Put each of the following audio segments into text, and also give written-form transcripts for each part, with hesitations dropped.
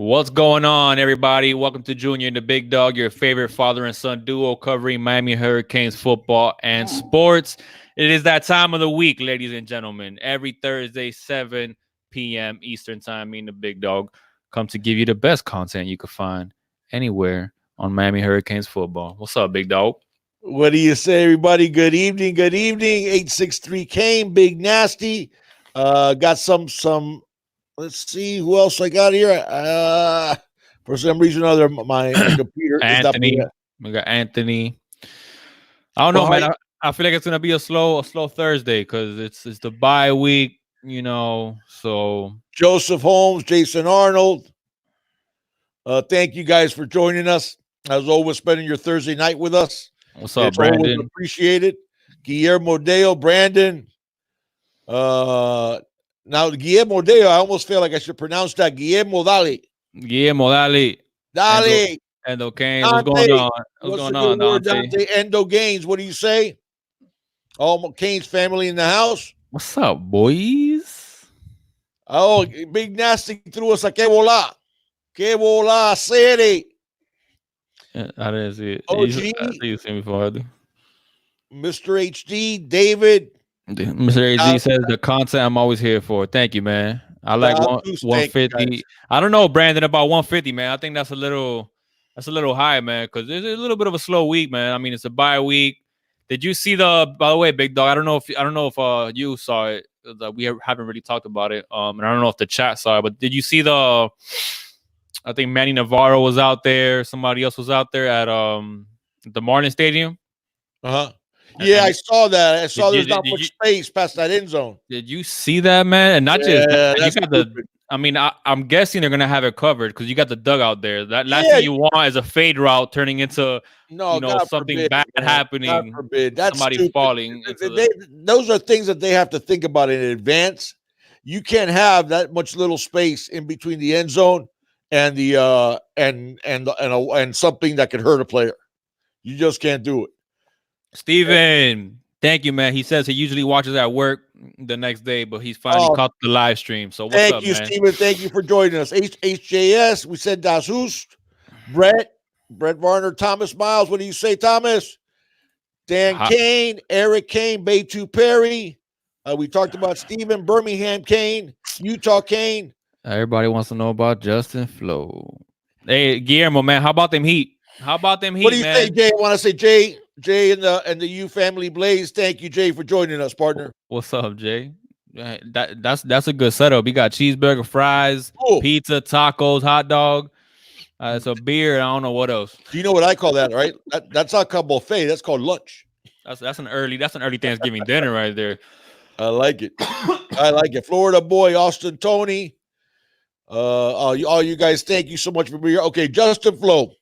What's going on, everybody? Welcome to Junior and the Big Dog, your favorite father and son duo covering Miami Hurricanes football and sports. It is that time of the week, ladies and gentlemen. Every Thursday, 7 p.m. Eastern Time, me and the Big Dog come to give you the best content you could find anywhere on Miami Hurricanes football. What's up, Big Dog? What do you say, everybody? Good evening. Good evening. 863 Kane, Big Nasty. Got some. Let's see who else I got here. For some reason or other, my computer is not. Anthony. We got Anthony. I don't know, man. I feel like it's gonna be a slow Thursday because it's the bye week, So Joseph Holmes, Jason Arnold. Thank you guys for joining us. As always, spending your Thursday night with us. What's up, Brandon? Always appreciated. Guillermo Dale, Brandon. Now Guillermo Dale, I almost feel like I should pronounce that Guillermo Dale. Dale. Endo Gaines, what's going on? What's going on, Dante? Endo Gaines, what do you say? All Kane's family in the house. What's up, boys? Oh, Big Nasty threw us a que vola, city. I didn't see it. OG. I see you see me before. Mr. HD, David. Mr. HD says the content I'm always here for. Thank you, man. I like 150. I don't know, Brandon, about 150, man. I think that's a little high, man, because it's a little bit of a slow week, man. I mean, it's a bye week. Did you see by the way, Big Dog? I don't know if you saw it. We haven't really talked about it. And I don't know if the chat saw it, but did you see I think Manny Navarro was out there. Somebody else was out there at the Marlin Stadium. Yeah, I saw that. I saw there's not much space past that end zone. Did you see that, man? And not just you got I mean, I'm guessing they're gonna have it covered because you got the dugout there. That last thing you want is a fade route turning into something bad happening. God forbid. That's somebody stupid. falling. Those are things that they have to think about in advance. You can't have that much little space in between the end zone and the and something that could hurt a player. You just can't do it. Steven, thank you, man. He says he usually watches at work the next day, but he's finally caught the live stream. So what's up, man? Thank you, Steven. Thank you for joining us. HJS, we said Das Hoost. Brett Varner, Thomas Miles. What do you say, Thomas? Dan Kane, Eric Kane, Baytu Perry. We talked about Steven, Birmingham Kane, Utah Kane. Everybody wants to know about Justin Flowe. Hey, Guillermo, man, how about them Heat? What do you say, Jay? I want to say, Jay and the U family Blaze. Thank you, Jay, for joining us, partner. What's up, Jay? That's a good setup. We got cheeseburger, fries, pizza, tacos, hot dog. It's a beer. I don't know what else. Do you know what I call that? Right? That's not called buffet. That's called lunch. That's an early Thanksgiving dinner right there. I like it. I like it. Florida boy, Austin Tony. All you guys, thank you so much for being here. Okay, Justin Flowe.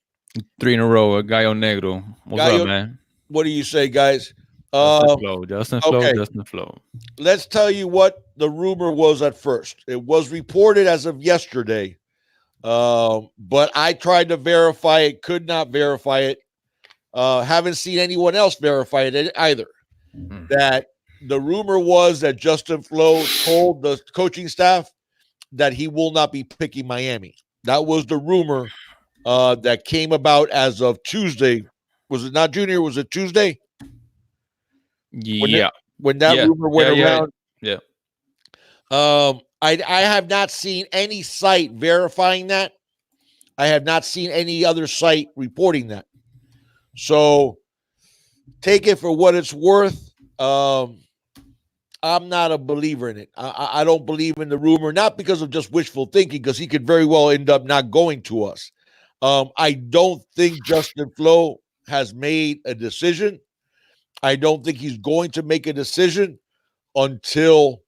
3 in a row, Gallo Negro. What's up, man? What do you say, guys? Justin Flowe. Let's tell you what the rumor was at first. It was reported as of yesterday, but I tried to verify it, could not verify it. Haven't seen anyone else verify it either. That the rumor was that Justin Flowe told the coaching staff that he will not be picking Miami. That was the rumor that came about as of Tuesday. Was it not, Junior? Was it Tuesday? Yeah. When that rumor went around. Yeah. I have not seen any site verifying that. I have not seen any other site reporting that. So take it for what it's worth. I'm not a believer in it. I don't believe in the rumor, not because of just wishful thinking, because he could very well end up not going to us. I don't think Justin Flowe has made a decision. I don't think he's going to make a decision until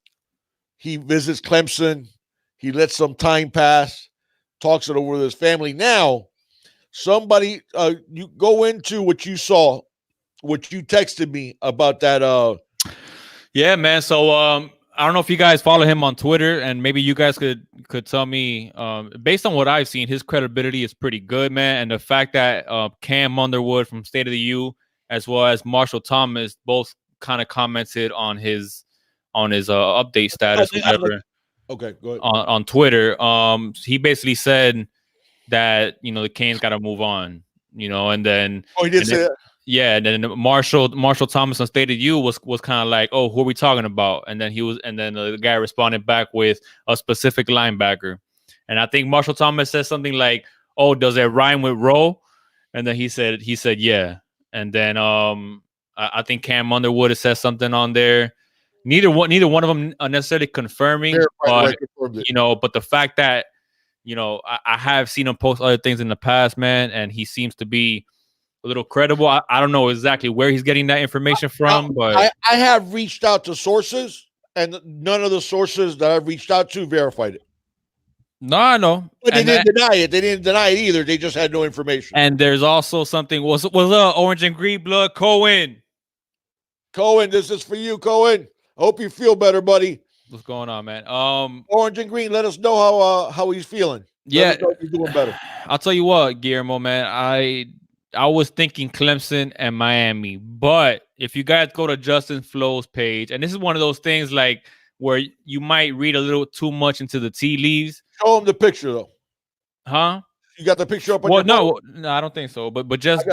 he visits Clemson. He lets some time pass, talks it over with his family. Now, somebody, you go into what you saw, what you texted me about that. Yeah, man. So I don't know if you guys follow him on Twitter, and maybe you guys could tell me, based on what I've seen, his credibility is pretty good, man. And the fact that Cam Underwood from State of the U, as well as Marshall Thomas, both kind of commented on his update status, whatever. Okay, go ahead. On Twitter. He basically said that the Canes got to move on. And then he did say that. Yeah, and then Marshall Thomas on State of You was kind of like, oh, who are we talking about? And then the guy responded back with a specific linebacker, and I think Marshall Thomas said something like, oh, does it rhyme with row? And then he said yeah, and then I think Cam Underwood has said something on there. Neither one of them are necessarily confirming, but but the fact that I have seen him post other things in the past, man, and he seems to be a little credible. I don't know exactly where he's getting that information from, but I have reached out to sources, and none of the sources that I've reached out to verified it. No, I know. But they didn't deny it. They didn't deny it either. They just had no information. And there's also something was orange and green blood Cohen, this is for you, Cohen. I hope you feel better, buddy. What's going on, man? Orange and green, let us know how he's feeling. Yeah, he's doing better. I'll tell you what, Guillermo, man. I was thinking Clemson and Miami, but if you guys go to Justin Flowe's page, and this is one of those things like where you might read a little too much into the tea leaves. Show him the picture, though. Huh? You got the picture up on your phone? No, I don't think so. But just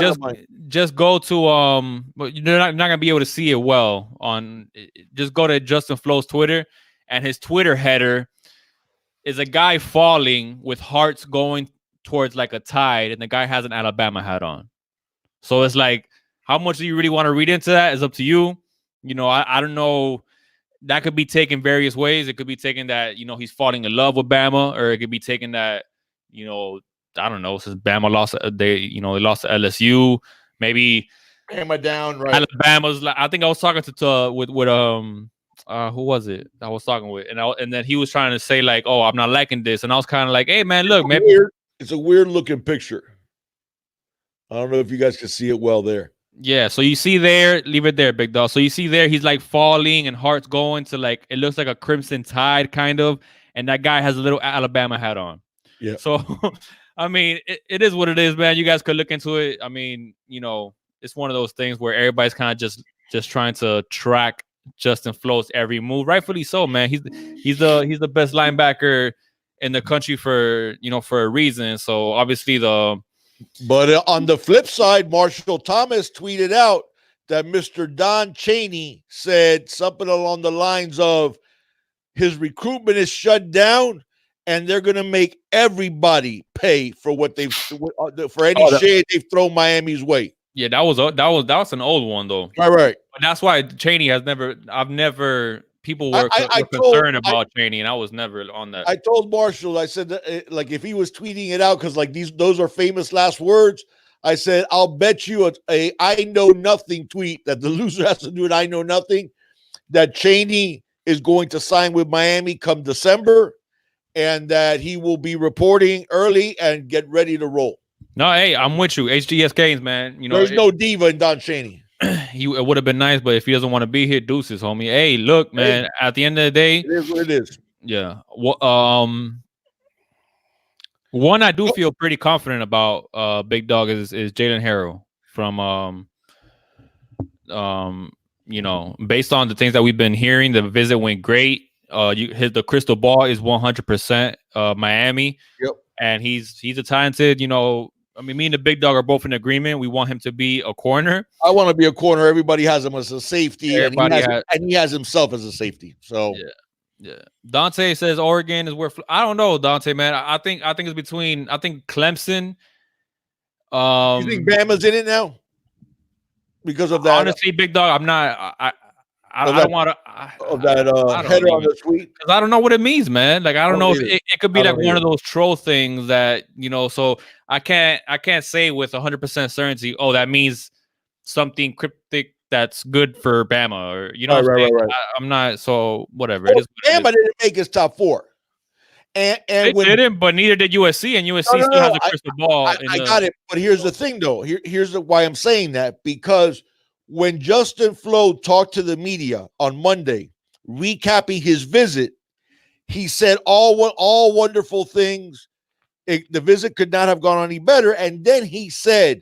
go to but you're not gonna be able to see it well on. Just go to Justin Flowe's Twitter, and his Twitter header is a guy falling with hearts going towards like a tide, and the guy has an Alabama hat on. So it's like, how much do you really want to read into that? Is up to you. I don't know. That could be taken various ways. It could be taken that he's falling in love with Bama, or it could be taken that I don't know, since Bama lost, they lost to LSU. Maybe Bama down, right? Alabama's like, I think I was talking with who was it I was talking with, and then he was trying to say like, oh, I'm not liking this, and I was kind of like, hey man, look, maybe it's a weird looking picture. I don't know if you guys can see it well there. Yeah, so you see there, leave it there, big dog. So you see there, he's like falling and hearts going to like, it looks like a crimson tide kind of, and that guy has a little Alabama hat on. Yeah. So, I mean, it is what it is, man. You guys could look into it. I mean, it's one of those things where everybody's kind of just trying to track Justin Flowe's every move. Rightfully so, man. He's the best linebacker in the country for a reason. So obviously But on the flip side, Marshall Thomas tweeted out that Mr. Don Chaney said something along the lines of his recruitment is shut down, and they're going to make everybody pay for what for any shade they've thrown Miami's way. Yeah, that was an old one though. Right. But that's why Chaney has never. People were concerned about Chaney, and I was never on that. I told Marshall, I said, that, like, if he was tweeting it out, because like those are famous last words. I said, I'll bet you a I know nothing tweet that the loser has to do an I know nothing, that Chaney is going to sign with Miami come December, and that he will be reporting early and get ready to roll. No, hey, I'm with you. HGS Games, man. There's no diva in Don Chaney. It would have been nice, but if he doesn't want to be here, deuces, homie. Hey, look, man. Hey, at the end of the day, it is what it is. Yeah. One I do feel pretty confident about, big dog, is Jalen Harrell from based on the things that we've been hearing. The visit went great. The crystal ball is 100% Miami. Yep. And he's a talented, I mean, me and the big dog are both in agreement. We want him to be a corner. I want to be a corner. Everybody has him as a safety, and he has himself as a safety. So yeah. Dante says Oregon is where I don't know, Dante, man. I think it's between Clemson. You think Bama's in it now because of that? Honestly, big dog, I'm not. I don't want to header on the tweet, because I don't know what it means, man. Like, I don't know if it could be like one of those troll things that so I can't say with 100% certainty. Oh, that means something cryptic that's good for Bama, or right. I'm not, so whatever. Well, Bama didn't make his top 4, and they didn't, but neither did USC, and USC still has a crystal ball. I got it, but here's the thing, though. Here's why I'm saying that, because when Justin Flowe talked to the media on Monday, recapping his visit, he said all wonderful things. The visit could not have gone any better. And then he said,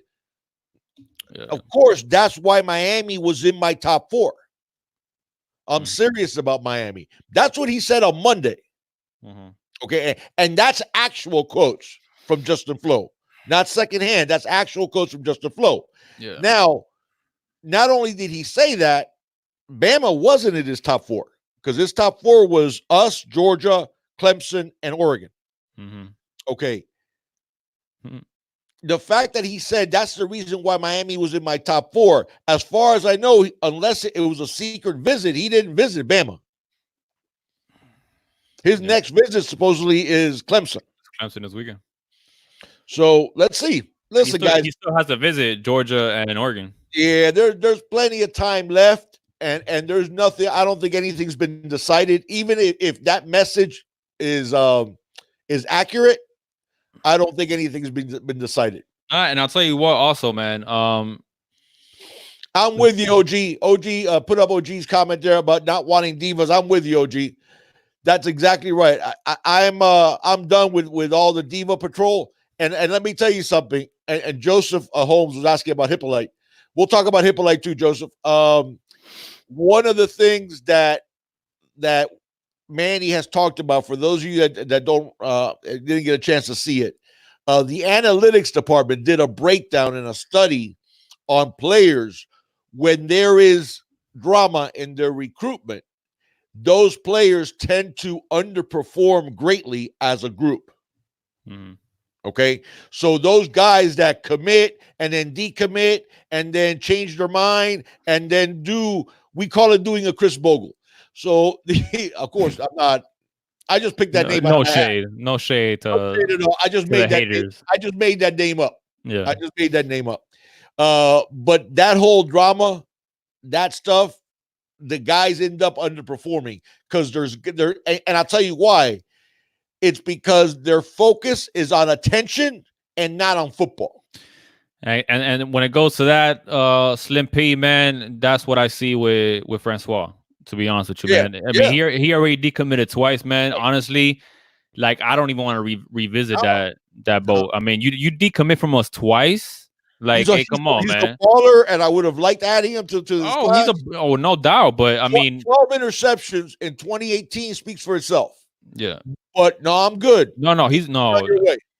of course, that's why Miami was in my top 4. I'm serious about Miami. That's what he said on Monday. Mm-hmm. Okay. And that's actual quotes. from Justin Flowe. Not secondhand. That's actual quotes from Justin Flowe. Yeah. Now, not only did he say that, Bama wasn't in his top 4 because his top 4 was us, Georgia, Clemson, and Oregon. Mm-hmm. Okay. Mm-hmm. The fact that he said that's the reason why Miami was in my top 4, as far as I know, unless it was a secret visit, he didn't visit Bama. His next visit supposedly is Clemson. Clemson this weekend. So let's see. Listen, guys. He still has to visit Georgia and Oregon. Yeah, there's plenty of time left, and there's nothing. I don't think anything's been decided. Even if that message is accurate, I don't think anything's been decided. And I'll tell you what, also, man. I'm with you, OG. OG put up OG's comment there about not wanting divas. I'm with you, OG. That's exactly right. I'm done with all the diva patrol. And let me tell you something. And Joseph Holmes was asking about Hippolyte. We'll talk about Hippolyte too, Joseph. One of the things that Manny has talked about, for those of you that didn't get a chance to see it, the analytics department did a breakdown and a study on players when there is drama in their recruitment. Those players tend to underperform greatly as a group. Mm-hmm. Okay, so those guys that commit and then decommit and then change their mind and then we call it doing a Chris Bogle. So of course I just picked that name. No shade to I just made that haters. I just made that name up. Yeah, I just made that name up. But that whole drama, that stuff, the guys end up underperforming because and I'll tell you why. It's because their focus is on attention and not on football. And when it goes to that, Slim P, man, that's what I see with Francois. To be honest with you, man. I mean, he already decommitted twice, man. Honestly, like I don't even want to revisit that boat. I mean, you decommit from us twice. Like, hey, come on, man. He's a baller, and I would have liked adding him to the squad. No doubt. But I mean, 12 interceptions in 2018 speaks for itself. Yeah. But no, I'm good. No, he's no.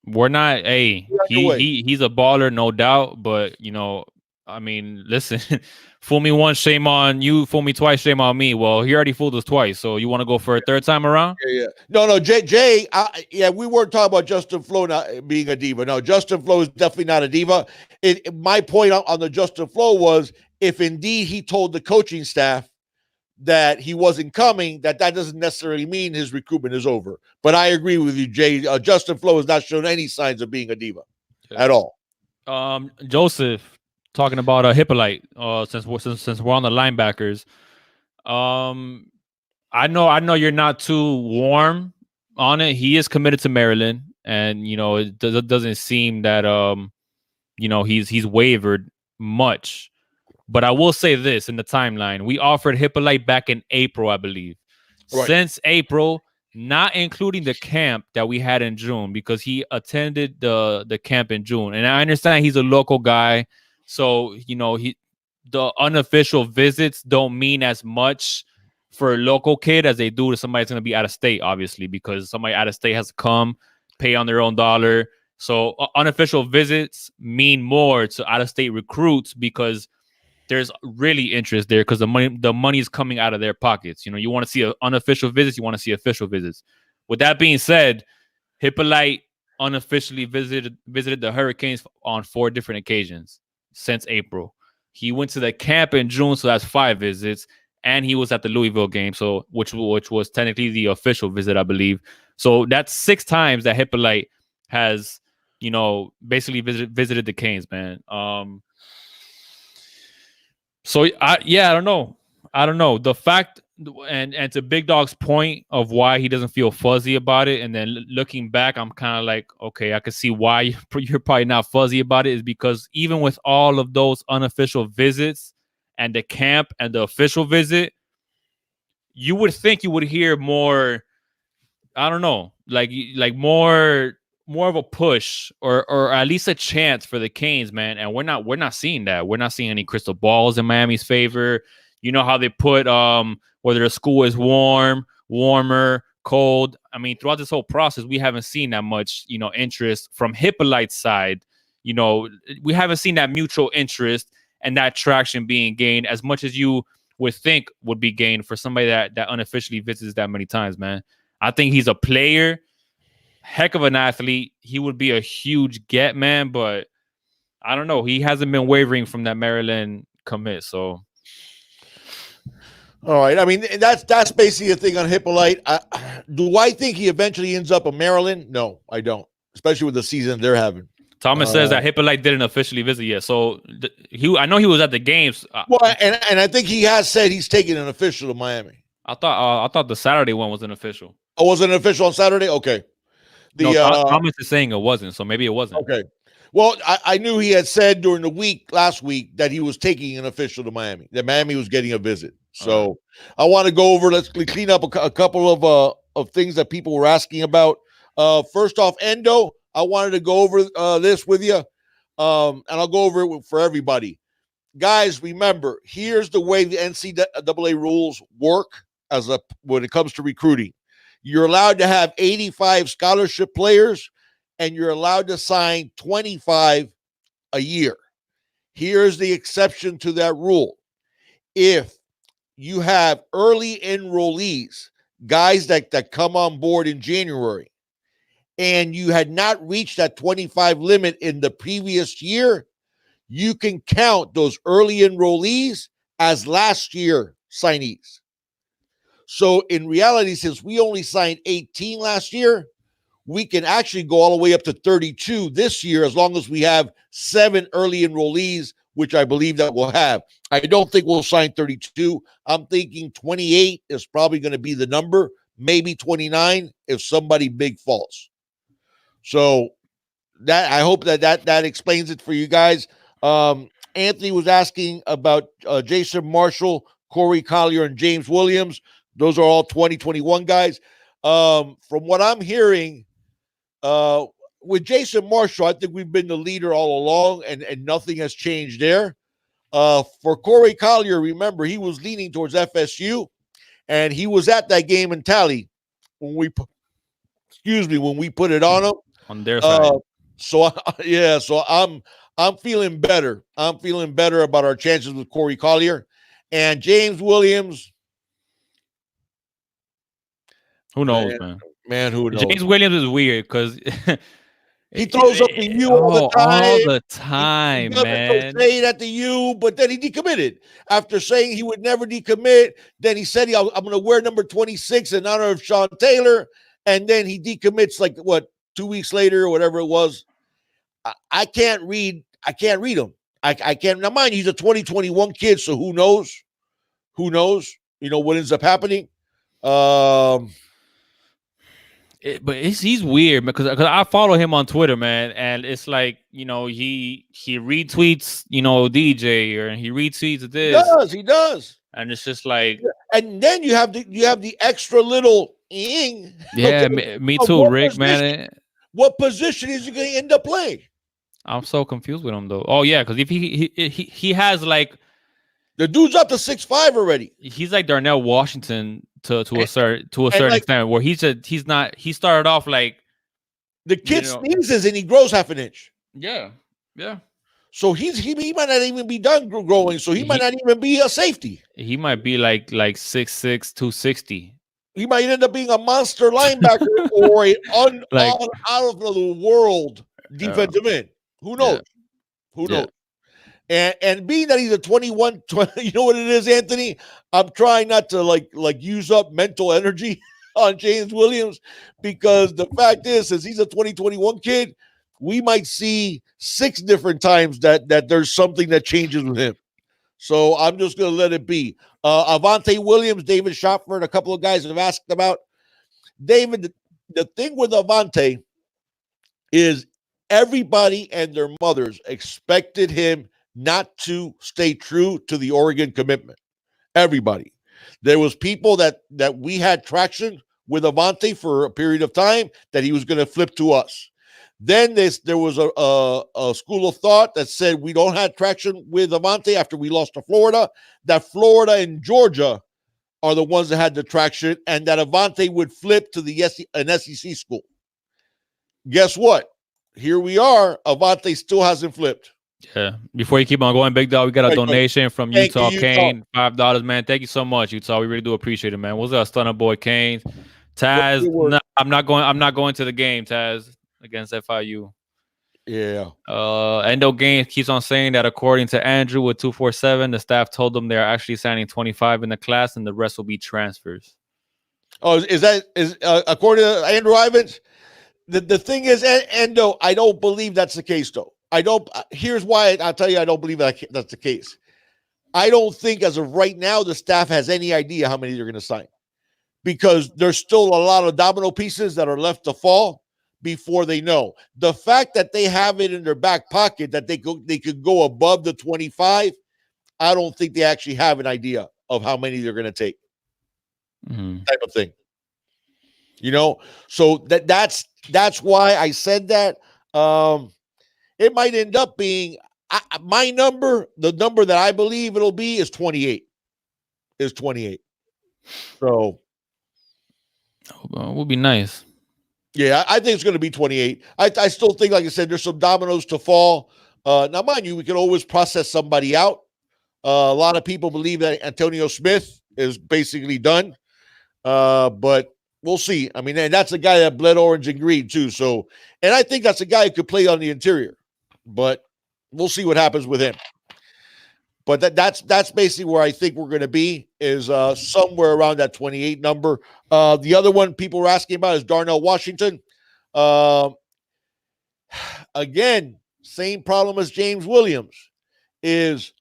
We're not. Hey, he's a baller, no doubt. But I mean, listen, fool me once, shame on you. Fool me twice, shame on me. Well, he already fooled us twice, so you want to go for a third time around? Yeah. No, Jay. We weren't talking about Justin Flowe not being a diva. No, Justin Flowe is definitely not a diva. My point on the Justin Flowe was, if indeed he told the coaching staff that he wasn't coming, that doesn't necessarily mean his recruitment is over. But I agree with you, Jay. Justin Flowe has not shown any signs of being a diva at all. Joseph, talking about Hippolyte, since we're on the linebackers, I know you're not too warm on it. He is committed to Maryland, and it doesn't seem that he's wavered much. But I will say this in the timeline. We offered Hippolyte back in April, I believe. Right. Since April, not including the camp that we had in June, because he attended the camp in June. And I understand he's a local guy. So, the unofficial visits don't mean as much for a local kid as they do to somebody that's going to be out of state, obviously, because somebody out of state has to come, pay on their own dollar. So unofficial visits mean more to out-of-state recruits because there's really interest there because the money is coming out of their pockets. You want to see unofficial visits, you want to see official visits. With that being said, Hippolyte unofficially visited the Hurricanes on 4 different occasions since April. He went to the camp in June, so that's 5 visits, and he was at the Louisville game, so which was technically the official visit, I believe. So that's 6 times that Hippolyte has, basically visited the Canes, man. So I don't know. The fact and to Big Dog's point of why he doesn't feel fuzzy about it, and then looking back, I'm kind of like, okay, I can see why you're probably not fuzzy about it, is because even with all of those unofficial visits and the camp and the official visit, you would think you would hear more. I don't know, like more of a push or at least a chance for the Canes, man. And we're not seeing that. We're not seeing any crystal balls in Miami's favor. You know how they put whether the school is warmer, cold. I mean, throughout this whole process, we haven't seen that much, interest from Hippolyte's side. We haven't seen that mutual interest and that traction being gained as much as you would think would be gained for somebody that unofficially visits that many times, man. I think he's a player, heck of an athlete. He would be a huge get, man, but I don't know. He hasn't been wavering from that Maryland commit, so. All right. I mean, that's basically the thing on Hippolyte. Do I think he eventually ends up in Maryland? No, I don't, especially with the season they're having. Thomas says that Hippolyte didn't officially visit yet, so I know he was at the games. Well, and I think he has said he's taking an official to Miami. I thought the Saturday one was an official. Oh, was it an official on Saturday? Okay. Thomas is saying it wasn't, so maybe it wasn't. Okay. Well, I knew he had said during the last week, that he was taking an official to Miami, that Miami was getting a visit. So I want to go over, let's clean up a couple of things that people were asking about. First off, Endo, I wanted to go over this with you, and I'll go over it for everybody. Guys, remember, here's the way the NCAA rules work when it comes to recruiting. You're allowed to have 85 scholarship players, and you're allowed to sign 25 a year. Here's the exception to that rule. If you have early enrollees, guys that come on board in January, and you had not reached that 25 limit in the previous year, you can count those early enrollees as last year signees. So in reality, since we only signed 18 last year, we can actually go all the way up to 32 this year as long as we have 7 early enrollees, which I believe that we'll have. I don't think we'll sign 32. I'm thinking 28 is probably going to be the number, maybe 29 if somebody big falls. So that I hope that explains it for you guys. Anthony was asking about Jason Marshall, Corey Collier, and James Williams. Those are all 2021 guys. From what I'm hearing, with Jason Marshall, I think we've been the leader all along, and nothing has changed there. For Corey Collier, remember, he was leaning towards FSU, and he was at that game in Tally when we put it on him. On their side. So I'm feeling better. I'm feeling better about our chances with Corey Collier. And James Williams. Who knows, man? Man, who knows? James Williams is weird because he throws up the U all the time. All the time, man. Say it at the U, but then he decommitted. After saying he would never decommit, then he said, I'm going to wear number 26 in honor of Sean Taylor. And then he decommits 2 weeks later or whatever it was. I can't read him. I can't. Now, mind you, he's a 2021 kid, so who knows? Who knows? What ends up happening. But he's weird because I follow him on Twitter, man, and it's like he retweets DJ or he retweets this. He does, and it's just like, and then you have the extra little ing. Yeah, me too, Rick, man. What position is he going to end up playing? I'm so confused with him though. Oh yeah, because if he has the dude's up to 6'5" already. He's like Darnell Washington to a certain extent, where he started off like the kid sneezes and he grows half an inch. Yeah. So he might not even be done growing. So he might not even be a safety. He might be like 6'6", 260. He might end up being a monster linebacker or out of the world defensive end. Who knows? Yeah. Who knows? And being that he's a 21, you know what it is, Anthony? I'm trying not to use up mental energy on James Williams, because the fact is, since he's a 2021 kid, we might see 6 different times that there's something that changes with him. So I'm just going to let it be. Avante Williams, David Shopford, a couple of guys have asked about. David, the thing with Avante is everybody and their mothers expected him not to stay true to the Oregon commitment. Everybody. There was people that we had traction with Avante for a period of time that he was going to flip to us. Then there was a school of thought that said we don't have traction with Avante after we lost to Florida, that Florida and Georgia are the ones that had the traction, and that Avante would flip to an SEC school. Guess what? Here we are. Avante still hasn't flipped. Yeah. Before you keep on going, Big Dog, we got a donation from Utah Kane, $5, man. Thank you so much, Utah. We really do appreciate it, man. What's up, Stunner Boy Kane? Taz, no, I'm not going to the game, Taz, against FIU. Yeah. Endo Games keeps on saying that according to Andrew with 247, the staff told them they're actually signing 25 in the class and the rest will be transfers. Oh, is according to Andrew Ivins? The thing is, Endo, I don't believe that's the case, though. Here's why I'll tell you I don't believe that's the case. I don't think as of right now the staff has any idea how many they're going to sign, because there's still a lot of domino pieces that are left to fall before they know. The fact that they have it in their back pocket that they could go above the 25, I don't think they actually have an idea of how many they're going to take. Type of thing. So that's why I said that. It might end up being my number. The number that I believe it'll be is 28. So will be nice. Yeah, I think it's going to be 28. I still think, like I said, there's some dominoes to fall. Now, mind you, we can always process somebody out. A lot of people believe that Antonio Smith is basically done. But we'll see. I mean, and that's a guy that bled orange and green too. So, and I think that's a guy who could play on the interior, but we'll see what happens with him. But that's basically where I think we're going to be, is somewhere around that 28 number. The other one people were asking about is Darnell Washington. Again, same problem as James Williams. First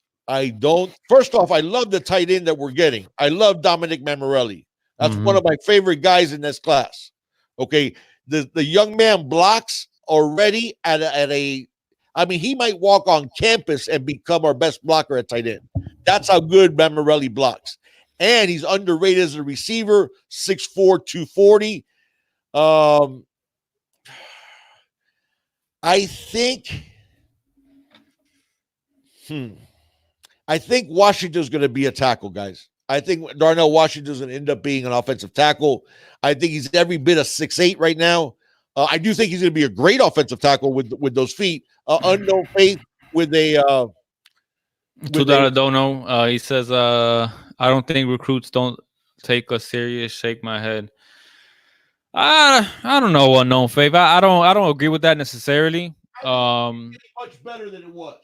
off, I love the tight end that we're getting. I love Dominic Mammarelli. That's one of my favorite guys in this class. Okay, the young man blocks already at a. I mean, he might walk on campus and become our best blocker at tight end. That's how good Mammarelli blocks. And he's underrated as a receiver, 6'4", 240. I think Washington's going to be a tackle, guys. I think Darnell Washington's going to end up being an offensive tackle. I think he's every bit of 6'8" right now. I do think he's going to be a great offensive tackle with those feet. Unknown faith with a. Dono, he says, I don't think recruits don't take us serious. Shake my head. I don't know, unknown faith. I don't agree with that necessarily. It's much better than it was.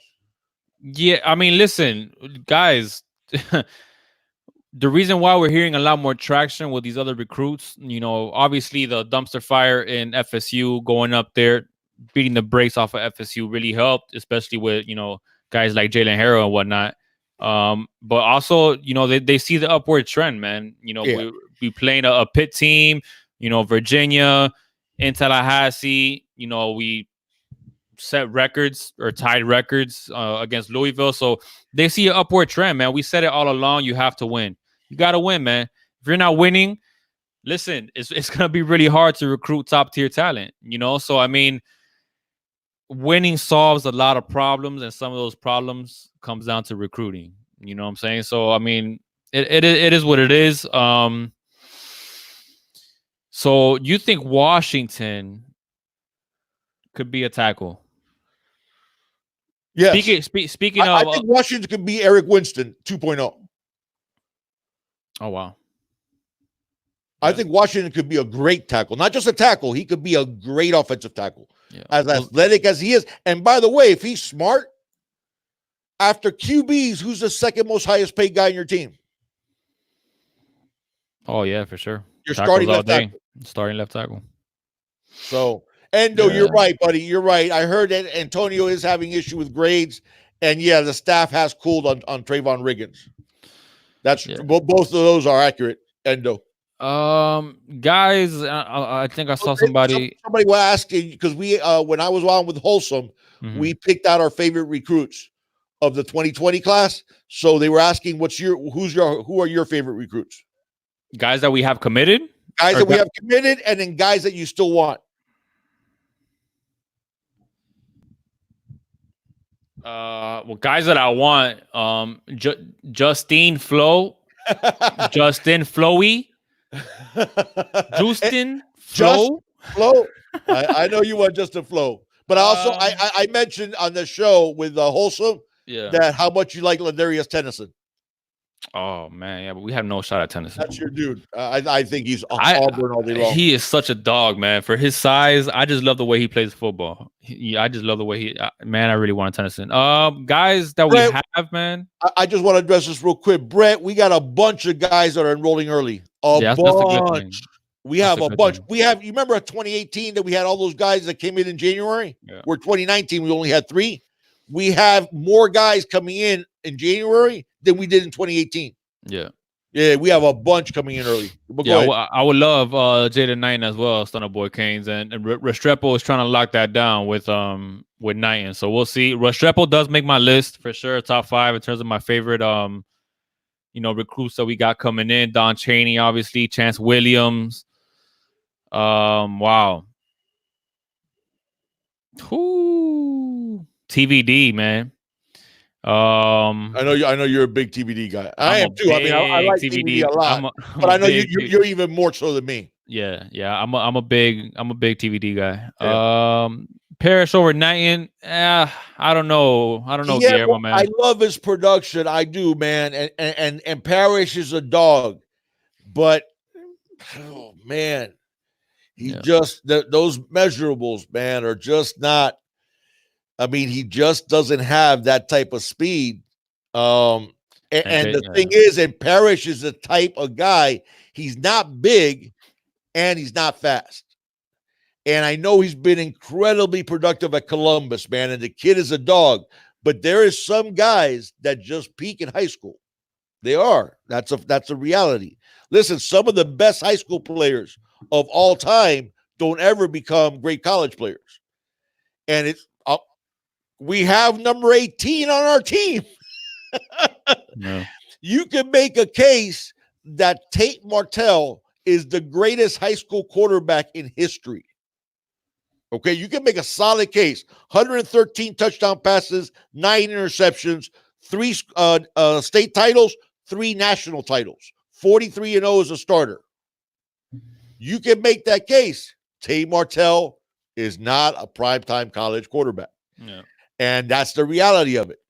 Yeah, I mean, listen, guys. The reason why we're hearing a lot more traction with these other recruits, obviously the dumpster fire in FSU, going up there, beating the brakes off of FSU really helped, especially with, guys like Jalen Harrell and whatnot. But also, they see the upward trend, man. We playing a Pitt team, Virginia, in Tallahassee, we set records or tied records against Louisville. So they see an upward trend, man. We said it all along. You have to win. You got to win, man. If you're not winning, listen, it's going to be really hard to recruit top tier talent, So, I mean, winning solves a lot of problems, and some of those problems comes down to recruiting. You know what I'm saying? So, I mean, it is what it is. So you think Washington could be a tackle? Yes. Speaking of, I think Washington could be Eric Winston 2.0. Oh, wow. I think Washington could be a great tackle. Not just a tackle. He could be a great offensive tackle. Yeah. As athletic as he is. And by the way, if he's smart, after QBs, who's the second most highest paid guy in your team? Oh, yeah, for sure. You're starting left tackle. Starting left tackle. So, Endo, you're right, buddy. You're right. I heard that Antonio is having issue with grades. And, yeah, the staff has cooled on Trayvon Riggins. That's both of those are accurate, Endo. Guys, I think I saw somebody was asking, because we when I was on with Wholesome, we picked out our favorite recruits of the 2020 class. So they were asking, who are your favorite recruits? Guys that we have committed? Guys that we have committed, and then guys that you still want. Well, guys that I want, Justine Flowe. Justin Flowe. Justin Flowe. Flowe. I know you want Justin Flowe, but also I mentioned on the show with Wholesome that how much you like Ladarius Tennyson. Oh man, yeah, but we have no shot at Tennyson. That's your dude. I think he's Auburn all day long. He is such a dog, man. For his size, I just love the way he plays football. I just love the way he. Man, I really want Tennyson. Guys that Brett, we have, man. I just want to address this real quick, Brett. We got a bunch of guys that are enrolling early. That's a good thing. We have a bunch. You remember 2018 that we had all those guys that came in January? Yeah. Where 2019 we only had 3. We have more guys coming in January than we did in 2018. Yeah. Yeah, we have a bunch coming in early. I would love Jaden Knighton as well, Stunner Boy Canes, and Restrepo is trying to lock that down with Knighton. So we'll see. Restrepo does make my list for sure, top 5 in terms of my favorite recruits that we got coming in. Don Chaney, obviously, Chance Williams. Wow. Whoo. TVD, man. I know you're a big TVD guy. I am too. I mean, I like TVD a lot, but I know you're even more so than me. Yeah. I'm a big TVD guy. Yeah. Parrish over Knighton. I don't know. Guillermo, man. I love his production. I do, man. And Parrish is a dog, but oh man, he just those measurables, man, are just not. I mean, he just doesn't have that type of speed. And the thing is, and Parrish is the type of guy, he's not big and he's not fast. And I know he's been incredibly productive at Columbus, man, and the kid is a dog. But there is some guys that just peak in high school. They are. That's a reality. Listen, some of the best high school players of all time don't ever become great college players. And it's we have number 18 on our team. No. You can make a case that Tate Martell is the greatest high school quarterback in history. Okay, you can make a solid case. 113 touchdown passes, 9 interceptions, 3 state titles, 3 national titles, 43-0 as a starter. You can make that case. Tate Martell is not a primetime college quarterback. Yeah. And that's the reality of it.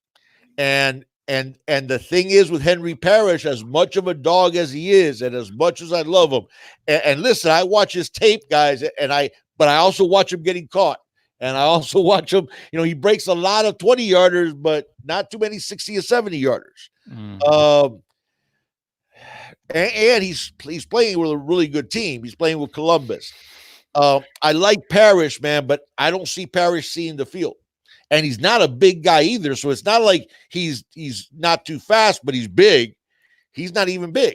And the thing is with Henry Parrish, as much of a dog as he is, and as much as I love him, and listen, I watch his tape, guys, but I also watch him getting caught. And I also watch him, he breaks a lot of 20-yarders, but not too many 60 or 70-yarders. And he's playing with a really good team. He's playing with Columbus. I like Parrish, man, but I don't see Parrish seeing the field. And he's not a big guy either. So it's not like he's not too fast, but he's big. He's not even big.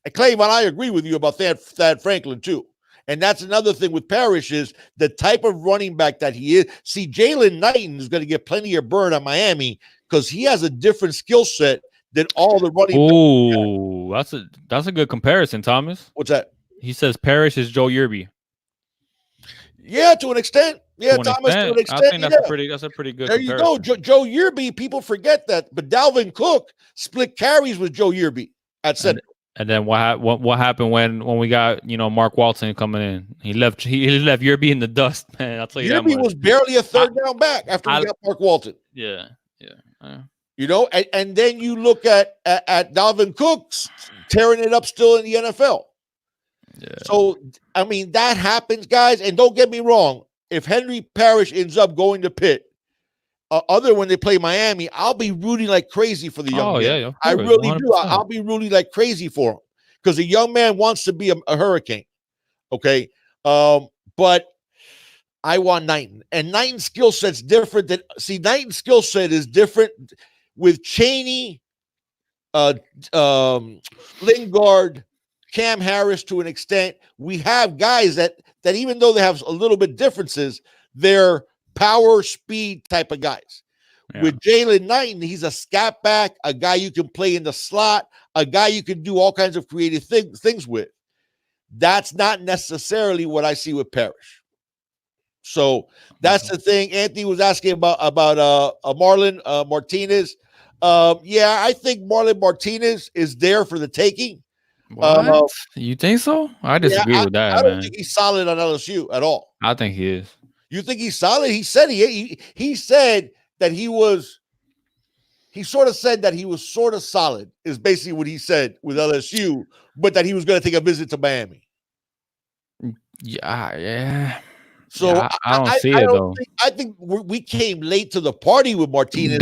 And Clayvon, I agree with you about Thad Franklin too. And that's another thing with Parrish is the type of running back that he is. See, Jalen Knighton is going to get plenty of burn on Miami because he has a different skill set than all the running backs. Oh, that's a good comparison, Thomas. What's that? He says Parrish is Joe Yerby. Yeah, to an extent. Yeah, Thomas, to an extent. I think that's a pretty good. There comparison. You go, Joe Yerby. People forget that, but Dalvin Cook split carries with Joe Yerby at center. And then what happened when we got Mark Walton coming in? He left Yerby in the dust, man. I'll tell you Yerby was barely a third down back after we got Mark Walton. Yeah. And then you look at Dalvin Cook's tearing it up still in the NFL. Yeah. So, I mean, that happens, guys. And don't get me wrong. If Henry Parrish ends up going to Pitt, other when they play Miami, I'll be rooting like crazy for the young man. Yeah, I really 100%. Do. I'll be rooting like crazy for him because the young man wants to be a Hurricane. Okay. But I want Knighton. And Knighton's skill set's different Knighton's skill set is different with Chaney, Lingard, Cam Harris to an extent. We have guys that even though they have a little bit differences, they're power, speed type of guys. Yeah. With Jalen Knighton, he's a scat back, a guy you can play in the slot, a guy you can do all kinds of creative things with. That's not necessarily what I see with Parrish. So that's the thing. Anthony was asking about Marlon Martinez. Yeah, I think Marlon Martinez is there for the taking. What? You think so? I disagree with that, I don't man. think he's solid on LSU at all. I think he is. You think he's solid? He said he said that he was. He sort of said that he was sort of solid. Is basically what he said with LSU, but that he was going to take a visit to Miami. Yeah. So yeah, I don't see it though. I think we came late to the party with Martinez.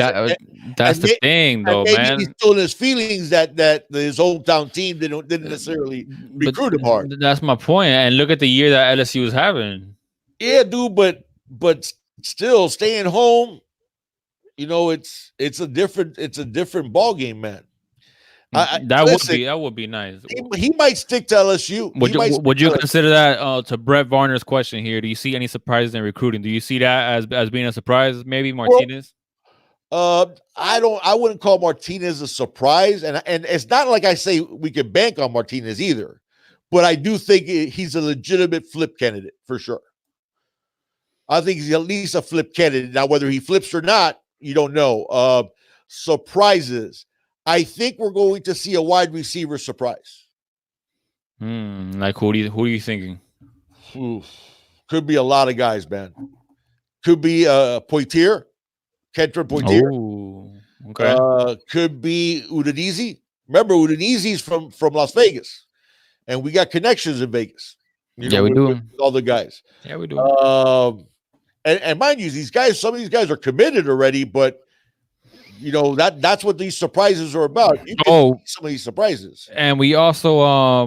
That's the thing, though, man. He's still in his feelings that his hometown team didn't necessarily recruit him hard. That's my point. And look at the year that LSU was having. Yeah, dude, but still staying home. You know, it's a different ball game, man. That would be nice. He might stick to LSU. Would you consider that to Brett Varner's question here? Do you see any surprises in recruiting? Do you see that as being a surprise? Maybe Martinez. I wouldn't call Martinez a surprise, and it's not like I say we could bank on Martinez either, but I do think he's a legitimate flip candidate for sure. I think he's at least a flip candidate. Now, whether he flips or not, you don't know. Surprises. I think we're going to see a wide receiver surprise. Like who are you thinking? Could be a lot of guys, man. Could be Poitier, Kenton Poitier. Oh, okay. Could be Udinese. Remember, Udinese's from Las Vegas, and we got connections in Vegas. We do. With all the guys. Yeah, we do. And mind you, some of these guys are committed already, but you know that's what these surprises are about. You can some of these surprises, and we also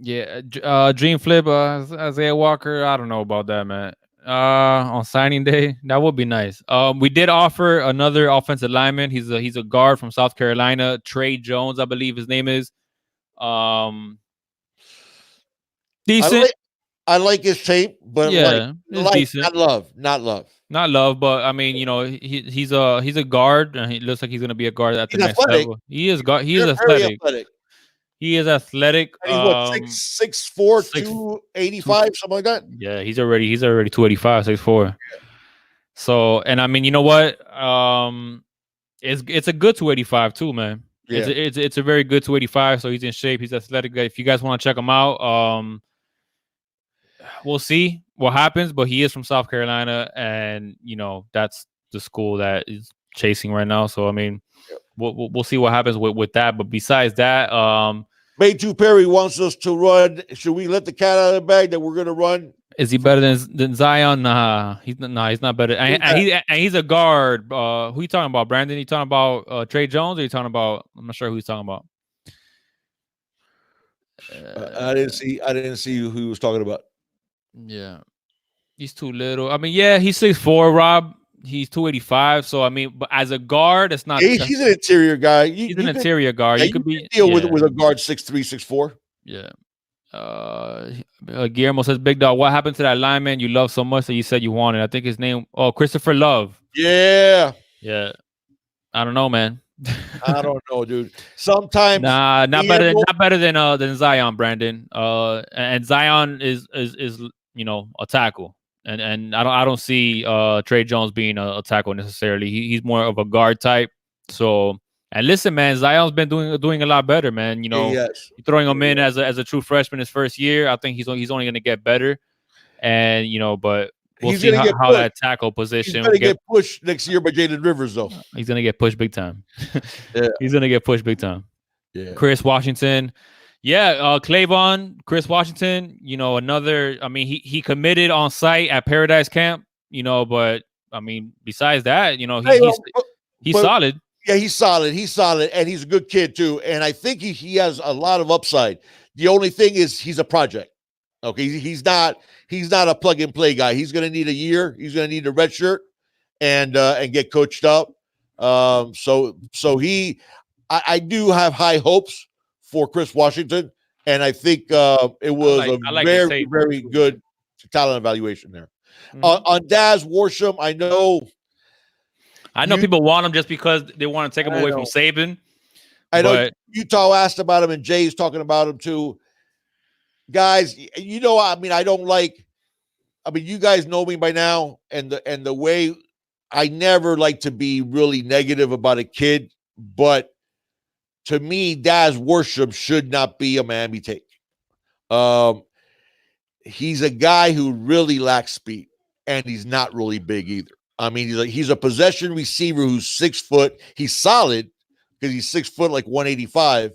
Dream Flip Isaiah Walker. I don't know about that, man. On signing day, that would be nice. We did offer another offensive lineman. He's a guard from South Carolina, Trey Jones, I believe his name is. Decent. I like his tape, but decent. Not love. But I mean, you know, he's a guard, and he looks like he's gonna be a guard at the next level. He is athletic. He is athletic. And he's what, 6'4", 285, something like that. Yeah, he's already 285, 6'4". Yeah. So, and I mean, you know what? It's a good 285 too, man. Yeah. It's a very good 285. So he's in shape. He's athletic. If you guys want to check him out, we'll see what happens, but he is from South Carolina, and you know that's the school that is chasing right now. So I mean, we'll see what happens with that. But besides that, Maytu Perry wants us to run. Should we let the cat out of the bag that we're going to run? Is he better than Zion? Nah, he's not better. And he's a guard. Who you talking about, Brandon? You talking about Trey Jones, or you talking about? I'm not sure who he's talking about. I didn't see who he was talking about. Yeah, he's too little. I mean, yeah, he's 6'4", Rob. He's 285. So I mean, but as a guard, it's not. He's an interior guy. He's an interior guard. You could deal with a guard 6'3", 6'4". Yeah. Guillermo says, "Big dog, what happened to that lineman you love so much that you said you wanted?" I think his name. Oh, Christopher Love. Yeah. I don't know, man. I don't know, dude. Sometimes not better than Zion, Brandon. And Zion is you know a tackle, and I don't see Trey Jones being a tackle necessarily. He's more of a guard type. So, and listen, man, Zion's been doing a lot better, man. You know, you're throwing him in as a true freshman his first year. I think he's only going to get better, and you know, but we'll see how that tackle position. He's going to get pushed next year by Jalen Rivers, though. He's going to get pushed big time. He's going to get pushed big time. Yeah. Chris Washington. Yeah, Clavon, Chris Washington, you know, another. I mean, he committed on site at Paradise Camp, you know, but I mean, besides that, you know, he's solid. Yeah, he's solid. He's solid, and he's a good kid too. And I think he has a lot of upside. The only thing is he's a project. Okay, he's not a plug and play guy. He's going to need a year. He's going to need a red shirt and get coached up. So I do have high hopes for Chris Washington, and I think it was a very, very good talent evaluation there. Mm-hmm. On Daz Worsham, I know people want him just because they want to take him away from Saban. I know Utah asked about him, and Jay's talking about him too. Guys, you know, I mean, you guys know me by now, and the way I never like to be really negative about a kid, but to me, Daz Worsham should not be a Miami take. He's a guy who really lacks speed, and he's not really big either. I mean, he's a possession receiver who's 6 foot. He's solid because he's 6 foot, like 185.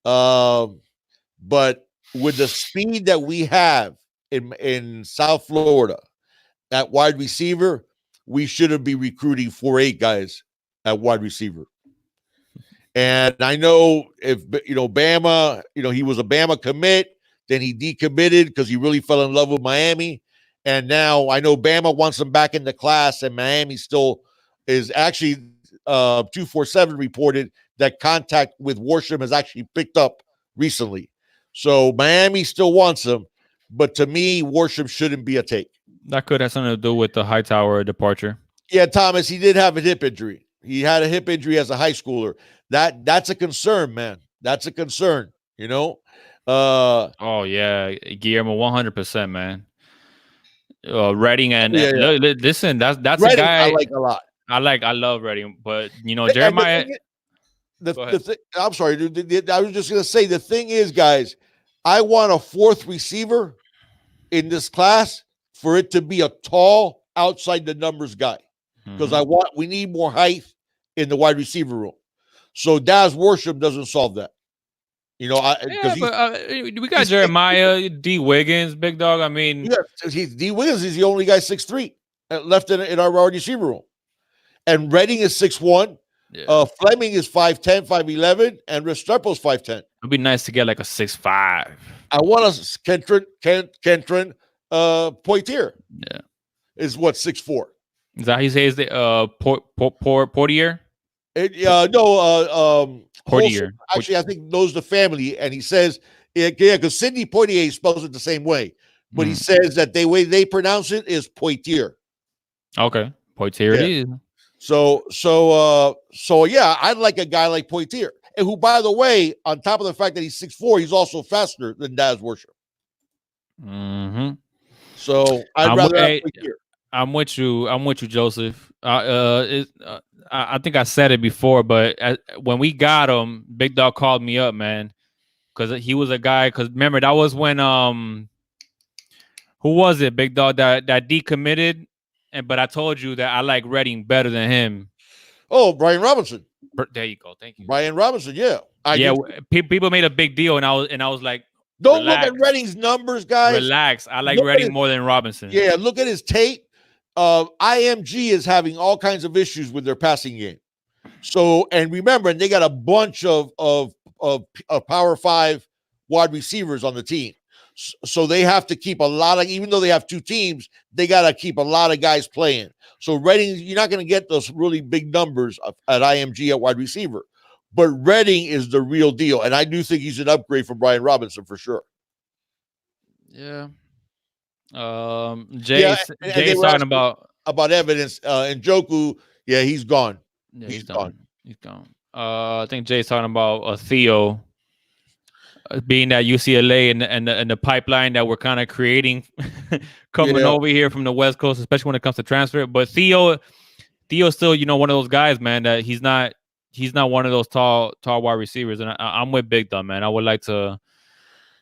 But with the speed that we have in South Florida at wide receiver, we shouldn't be recruiting 4.8 guys at wide receiver. And I know if, Bama, he was a Bama commit, then he decommitted because he really fell in love with Miami. And now I know Bama wants him back in the class, and Miami still is actually 247 reported that contact with Worsham has actually picked up recently. So Miami still wants him, but to me, Worsham shouldn't be a take. That could have something to do with the Hightower departure. Yeah, Thomas, he did have a hip injury. He had a hip injury as a high schooler. That's a concern, man. That's a concern, Oh yeah, Guillermo, 100%, man. Redding and listen, that's Redding, a guy I like a lot. I love Redding, but Jeremiah. I'm sorry, dude. I was just gonna say the thing is, guys, I want a fourth receiver in this class for it to be a tall outside the numbers guy, because we need more height in the wide receiver room. So Daz Worsham doesn't solve that. We got Jeremiah, D. Wiggins, big dog. I mean, D. Wiggins is the only guy 6'3" left in our wide receiver room, and Redding is 6'1". Yeah. Fleming is 5'10", 5'11", and Restrepo's 5'10". It'd be nice to get like a 6'5". I want a Kentron Poitier. Yeah, is what 6'4". Is that how he says the Portier? No, Portier. Actually, I think knows the family, and he says, because Sidney Poitier spells it the same way, but he says that the way they pronounce it is Poitier. Okay, Poitier it is. So yeah, I'd like a guy like Poitier, and who, by the way, on top of the fact that he's 6'4", he's also faster than Daz Worsham. So I'd rather have Poitier. I'm with you, Joseph. I think I said it before, but when we got him, Big Dog called me up, man, because he was a guy. Because remember, that was when who was it, Big Dog, that decommitted, but I told you that I like Redding better than him. Oh, Brian Robinson. There you go. Thank you, Brian Robinson. Yeah, people made a big deal, and I was like, don't look at Redding's numbers, guys. Relax. I like Redding more than Robinson. Yeah, look at his tape. IMG is having all kinds of issues with their passing game. So, and remember, they got a bunch of Power 5 wide receivers on the team. So they have to keep a lot of, even though they have two teams, they got to keep a lot of guys playing. So Redding, you're not going to get those really big numbers at IMG at wide receiver. But Redding is the real deal. And I do think he's an upgrade from Brian Robinson for sure. Yeah. Jay's talking about evidence. Njoku, yeah, he's gone. Yeah, he's gone. He's gone. I think Jay's talking about Theo being at UCLA and the pipeline that we're kind of creating coming over here from the West Coast, especially when it comes to transfer. But Theo's still, one of those guys, man, that he's not one of those tall wide receivers. And I'm with Big Dumb, man. I would like to.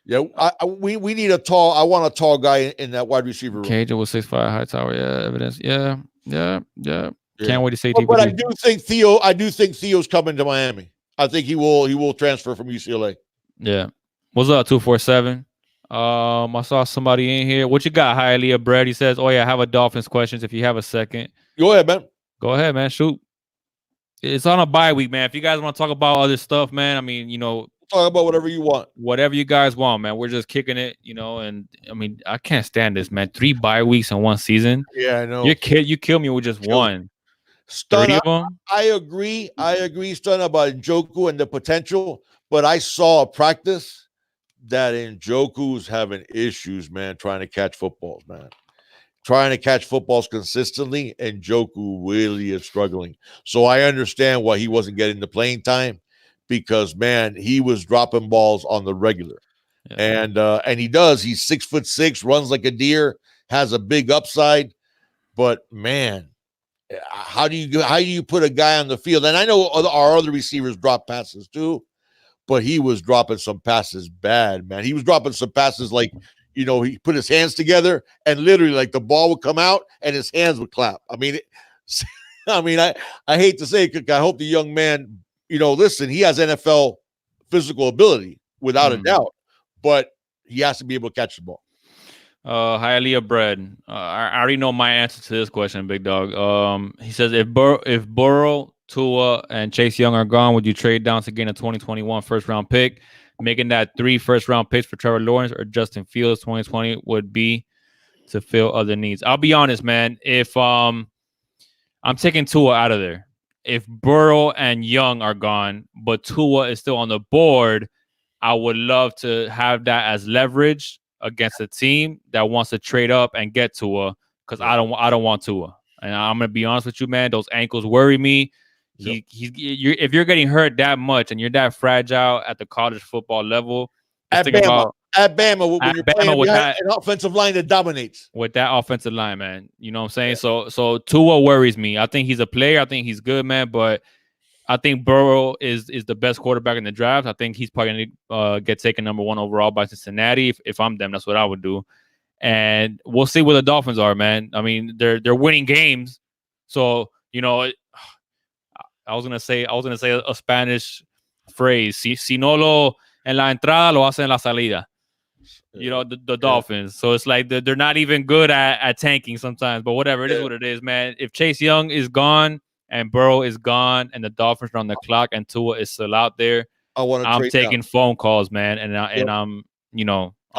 Yeah, we need a tall. I want a tall guy in that wide receiver room. Cage was 6'5", Hightower. Yeah, evidence. Yeah. Can't wait to see. But I do think Theo's coming to Miami. I think he will transfer from UCLA. Yeah. What's up, 247? I saw somebody in here. What you got, Hialeah Bread? He says, "Oh yeah, I have a Dolphins questions. If you have a second, go ahead, man. Go ahead, man. Shoot. It's on a bye week, man. If you guys want to talk about other stuff, man, I mean, talk about whatever you want. Whatever you guys want, man. We're just kicking it, and I mean, I can't stand this, man. 3 bye weeks in one season. Yeah, I know. You kill me with just one. Stun, I agree. Stun, about Njoku and the potential, but I saw a practice that Njoku's having issues, man, trying to catch footballs, man. Trying to catch footballs consistently, and Njoku really is struggling. So I understand why he wasn't getting the playing time. Because, man, he was dropping balls on the regular. Yeah. And he does. He's 6'6", runs like a deer, has a big upside. But, man, How do you put a guy on the field? And I know our other receivers drop passes too, but he was dropping some passes bad, man. He was dropping some passes like, he put his hands together and literally like the ball would come out and his hands would clap. I mean, I hate to say it, I hope the young man, listen, he has NFL physical ability without a doubt, but he has to be able to catch the ball. Hialeah Bread. I already know my answer to this question, big dog. He says if Burrow, Tua, and Chase Young are gone, would you trade down to gain a 2021 first round pick, making that 3 first round picks for Trevor Lawrence or Justin Fields? 2020 would be to fill other needs. I'll be honest, man. If I'm taking Tua out of there. If Burrow and Young are gone, but Tua is still on the board, I would love to have that as leverage against a team that wants to trade up and get Tua, because I don't want Tua. And I'm gonna be honest with you, man. Those ankles worry me. Yep. If you're getting hurt that much and you're that fragile at the college football level, at Bama, when you're playing with an offensive line that dominates. With that offensive line, man. You know what I'm saying? Yeah. So Tua worries me. I think he's a player. I think he's good, man. But I think Burrow is the best quarterback in the draft. I think he's probably going to get taken number 1 overall by Cincinnati. If I'm them, that's what I would do. And we'll see where the Dolphins are, man. I mean, they're winning games. So, I was gonna say a Spanish phrase. Si no lo en la entrada, lo hacen en la salida. The Dolphins. So it's like they're not even good at tanking sometimes. But whatever, it is what it is, man. If Chase Young is gone and Burrow is gone and the Dolphins are on the clock and Tua is still out there, I'm taking phone calls, man. And I'm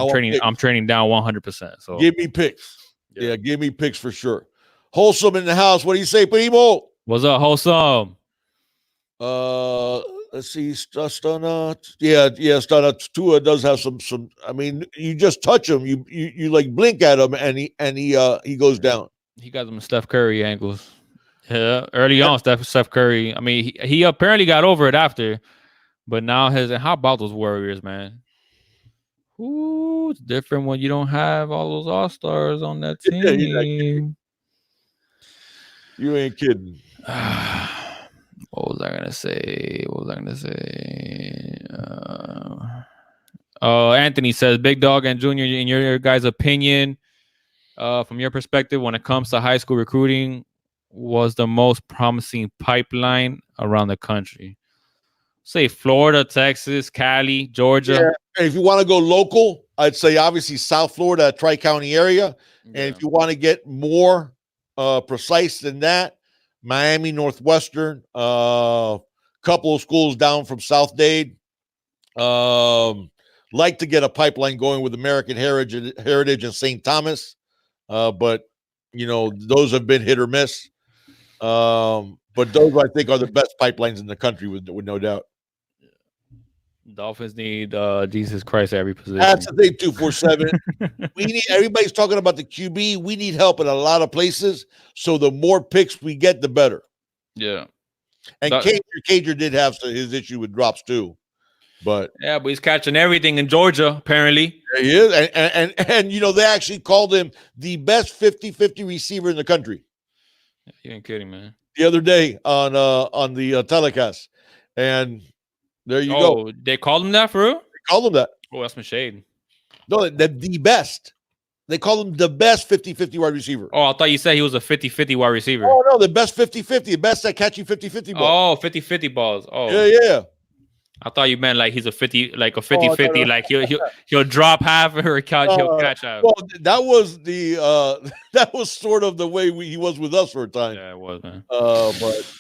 trading down 100%. So give me picks. Yeah, give me picks for sure. Wholesome in the house. What do you say, Primo? What's up, Wholesome? Let's see, Stunna. Stunna. Tua does have some. I mean, you just touch him, you like blink at him, and he goes down. He got some Steph Curry ankles. Yeah, early on, Steph Curry. I mean, he apparently got over it after, but now how about those Warriors, man? Ooh, it's different when you don't have all those all-stars on that team. You ain't kidding. What was I gonna say? Anthony says, Big Dog and Junior, in your guys' opinion, from your perspective, when it comes to high school recruiting, was the most promising pipeline around the country? Say Florida, Texas, Cali, Georgia. Yeah. If you want to go local, I'd say obviously South Florida, Tri-County area. Yeah. And if you want to get more precise than that, Miami, Northwestern, couple of schools down from South Dade. Like to get a pipeline going with American Heritage and St. Thomas. But, those have been hit or miss. But those, I think, are the best pipelines in the country with no doubt. Dolphins need Jesus Christ at every position. That's the thing, 247. Everybody's talking about the QB. We need help in a lot of places. So the more picks we get, the better. Yeah. And Cager did have his issue with drops too. But he's catching everything in Georgia, apparently. Yeah, he is. And they actually called him the best 50-50 receiver in the country. You ain't kidding, man. The other day on the telecast. And there you go. They called him that for real? They called him that. Oh, that's my shade. No, the best. They call him the best 50-50 wide receiver. Oh, I thought you said he was a 50-50 wide receiver. Oh, no, the best 50-50. The best at catching 50-50 balls. Oh, 50-50 balls. Oh. Yeah. I thought you meant like he's a 50, like a 50-50, like he'll drop half or he'll catch half. Well, that was sort of the way he was with us for a time. Yeah, it was, man. But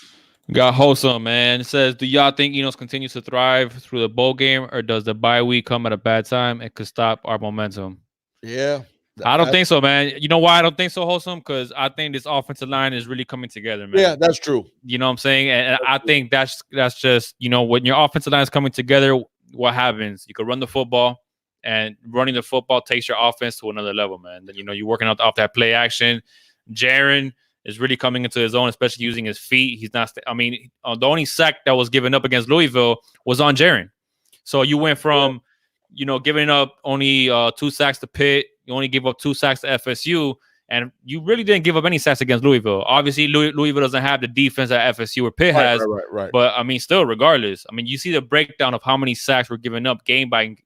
got Wholesome, man. It says, do y'all think Enos continues to thrive through the bowl game, or does the bye week come at a bad time and could stop our momentum? Yeah. I don't think so, man. You know why I don't think so, Wholesome? Because I think this offensive line is really coming together, man. Yeah, that's true. You know what I'm saying? And I think that's just, when your offensive line is coming together, what happens? You can run the football, and running the football takes your offense to another level, man. Then, you're working off that play action. Jaron is really coming into his own, especially using his feet. He's not. The only sack that was given up against Louisville was on Jaron. So you went from, giving up only 2 sacks to Pitt. You only give up 2 sacks to FSU. And you really didn't give up any sacks against Louisville. Obviously, Louisville doesn't have the defense that FSU or Pitt has. Right. But, I mean, still, regardless, I mean, you see the breakdown of how many sacks were given up game by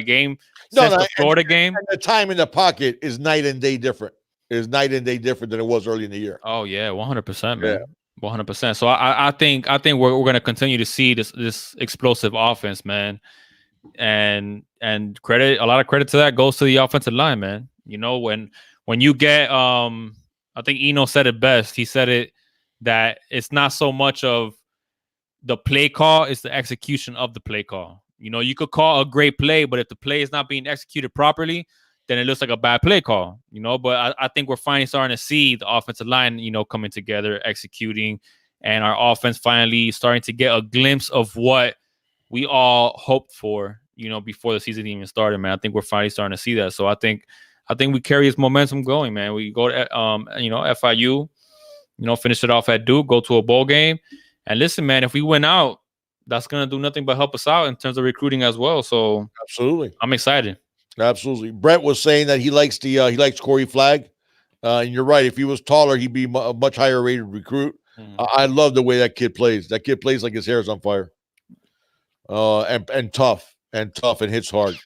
game since the Florida game. And the time in the pocket is night and day different. Is night and day different than it was early in the year. Oh, yeah, 100%, man. 100%. So I think we're going to continue to see this explosive offense, man. And a lot of credit to that goes to the offensive line, man. You know, when you get I think Eno said it best. He said it that it's not so much of the play call, it's the execution of the play call. You know, you could call a great play, but if the play is not being executed properly, then it looks like a bad play call, you know. But I think we're finally starting to see the offensive line, you know, coming together, executing, and our offense finally starting to get a glimpse of what we all hoped for, you know, before the season even started, man. I think we're finally starting to see that. So I think we carry this momentum going, man. We go to FIU, you know, finish it off at Duke, go to a bowl game. And listen, man, if we win out, that's gonna do nothing but help us out in terms of recruiting as well. So absolutely, I'm excited. Absolutely. Brett was saying that he likes Corey Flagg. And you're right. If he was taller, he'd be a much higher rated recruit. I love the way that kid plays. That kid plays like his hair is on fire. And tough and hits hard.